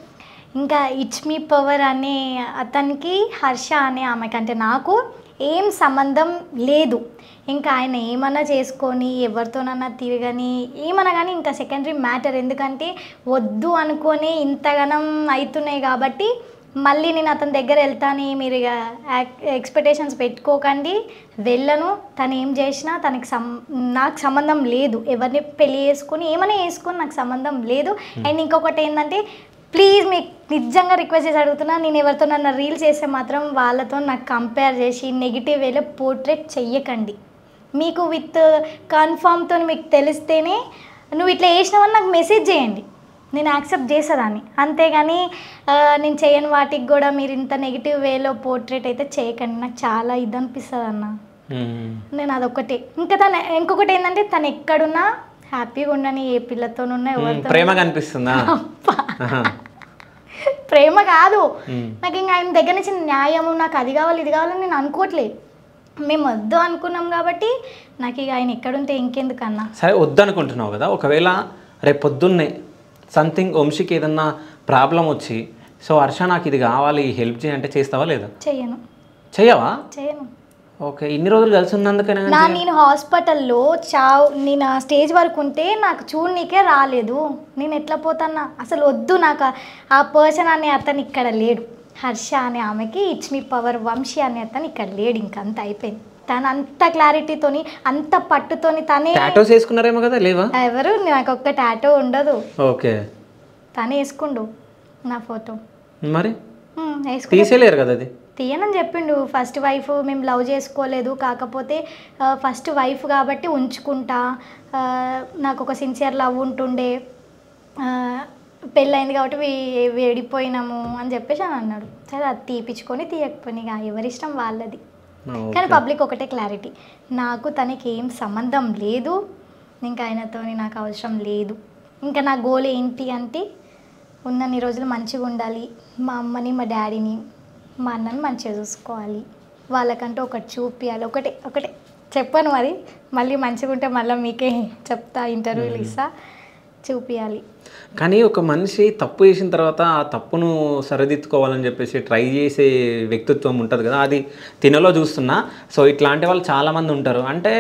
ఇంకా ఇట్స్ మీ పవర్ అనే అతనికి హర్ష అనే ఆమెకి అంటే నాకు ఏం సంబంధం లేదు. ఇంకా ఆయన ఏమన్నా చేసుకొని ఎవరితోనన్నా తిరగని ఏమన్నా కానీ ఇంకా సెకండరీ మ్యాటర్. ఎందుకంటే వద్దు అనుకొని ఇంతగానం అవుతున్నాయి కాబట్టి మళ్ళీ నేను అతని దగ్గర వెళ్తాను, మీరు ఇక ఎక్స్పెక్టేషన్స్ పెట్టుకోకండి, వెళ్ళను. తను ఏం చేసినా నాకు సంబంధం లేదు. ఎవరిని పెళ్ళి చేసుకొని ఏమైనా చేసుకొని నాకు సంబంధం లేదు. అండ్ ఇంకొకటి ఏంటంటే ప్లీజ్ మీకు నిజంగా రిక్వెస్ట్ చేసి అడుగుతున్నా, నేను ఎవరితో నన్ను రీల్స్ చేస్తే మాత్రం వాళ్ళతో నాకు కంపేర్ చేసి నెగిటివ్ వేలో పోర్ట్రేట్ చెయ్యకండి. మీకు విత్ కన్ఫామ్తో మీకు తెలిస్తేనే నువ్వు ఇట్లా చేసినావని నాకు మెసేజ్ చేయండి, నేను యాక్సెప్ట్ చేసేదాన్ని. అంతేగాని నేను చేయని వాటికి కూడా మీరు ఇంత నెగిటివ్ వేలో పోర్ట్రేట్ అయితే చేయకండి, నాకు చాలా ఇది అనిపిస్తుంది అన్న. నేను అదొకటి. ఇంకా ఇంకొకటి ఏంటంటే తను ఎక్కడున్నా హ్యాపీగా ఉండని, ఏ పిల్లతోనున్నా ఎవరితో. ప్రేమగా అనిపిస్తుందా? ప్రేమ కాదు, నాకు ఇంకా ఆయన దగ్గర నుంచి న్యాయము, నాకు అది కావాలి ఇది కావాలని నేను అనుకోవట్లేదు. మేము వద్దు అనుకున్నాం కాబట్టి నాకు ఇక ఆయన ఎక్కడుంటే ఇంకెందుకన్నా. సరే, వద్దు అనుకుంటున్నావు కదా, ఒకవేళ రేపు పొద్దున్నే సంథింగ్ వంశీకి ఏదన్నా ప్రాబ్లం వచ్చి సో హర్ష నాకు ఇది కావాలి హెల్ప్ చేయంటే చేస్తావా లేదా? చెయ్యను. చెయ్యవా? చెయ్యను. ఓకే, ఇన్ని రోజులు కలిసి ఉన్నందుకనే నేను హాస్పిటల్లో నేను ఆ స్టేజ్ వరకు ఉంటే నాకు చూడనీకే రాలేదు, నేను ఎట్లా పోతాన్నా? అసలు వద్దు, నాకు ఆ పర్సన్ అనే అతను ఇక్కడ లేడు. హర్ష అనే ఆమెకి ఇట్స్ మీ పవర్ వంశీ అనే అతను ఇక్కడ లేడు, ఇంకంత అయిపోయింది. తను అంత క్లారిటీతోని అంత పట్టుతోని తనే టాటోస్ వేసుకున్నారేమో కదా? లేవా? ఎవరు? నాకు ఒక్క టాటో ఉండదు. ఓకే, తనే వేసుకుండు నా ఫోటో. మరి తీసేలేరు కదా? అది తీయనని చెప్పిండు. ఫస్ట్ వైఫ్ మేము లవ్ చేసుకోలేదు, కాకపోతే ఫస్ట్ వైఫ్ కాబట్టి ఉంచుకుంటా, నాకు ఒక సిన్సియర్ లవ్ ఉంటుండే, పెళ్ళైంది కాబట్టి వేడిపోయినాము అని చెప్పేసి అని అన్నాడు. సరే, అది తీపించుకొని తీయకపోయినా ఇక ఎవరిష్టం వాళ్ళది. కానీ పబ్లిక్ ఒకటే క్లారిటీ, నాకు తనకి ఏం సంబంధం లేదు, ఇంకా ఆయనతో నాకు అవసరం లేదు. ఇంకా నా గోల్ ఏంటి అంటే ఉన్నన్ని రోజులు మంచిగా ఉండాలి, మా అమ్మని మా డాడీని మా అన్నని మంచిగా చూసుకోవాలి, వాళ్ళకంటూ ఒకటి చూపించాలి. ఒకటే చెప్పను, అది మళ్ళీ మంచిగా ఉంటే మళ్ళీ మీకే చెప్తా, ఇంటర్వ్యూలు ఇస్తా, చూపించాలి. కానీ ఒక మనిషి తప్పు చేసిన తర్వాత ఆ తప్పును సరిదిద్దుకోవాలని చెప్పేసి ట్రై చేసే వ్యక్తిత్వం ఉంటుంది కదా, అది తినలో చూస్తున్నా. సో ఇట్లాంటి వాళ్ళు చాలామంది ఉంటారు. అంటే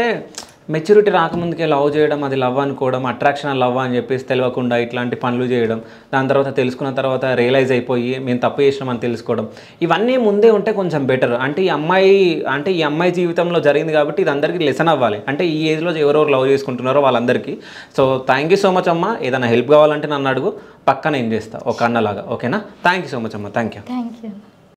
మెచ్యూరిటీ రాకముందుకే లవ్ చేయడం, అది లవ్ అనుకోవడం, అట్రాక్షన్ లవ్ అని చెప్పేసి తెలియకుండా ఇట్లాంటి పనులు చేయడం, దాని తర్వాత తెలుసుకున్న తర్వాత రియలైజ్ అయిపోయి మేము తప్పు చేసినామని తెలుసుకోవడం, ఇవన్నీ ముందే ఉంటే కొంచెం బెటర్. అంటే ఈ అమ్మాయి జీవితంలో జరిగింది కాబట్టి ఇది అందరికీ లెసన్ అవ్వాలి. అంటే ఈ ఏజ్లో ఎవరెవరు లవ్ చేసుకుంటున్నారో వాళ్ళందరికీ. So thank you so much అమ్మ. ఏదైనా హెల్ప్ కావాలంటే నన్ను అడుగు, పక్కన ఏం చేస్తా ఒక అన్నలాగా. ఓకేనా? థ్యాంక్ యూ సో మచ్ అమ్మ. Thank you.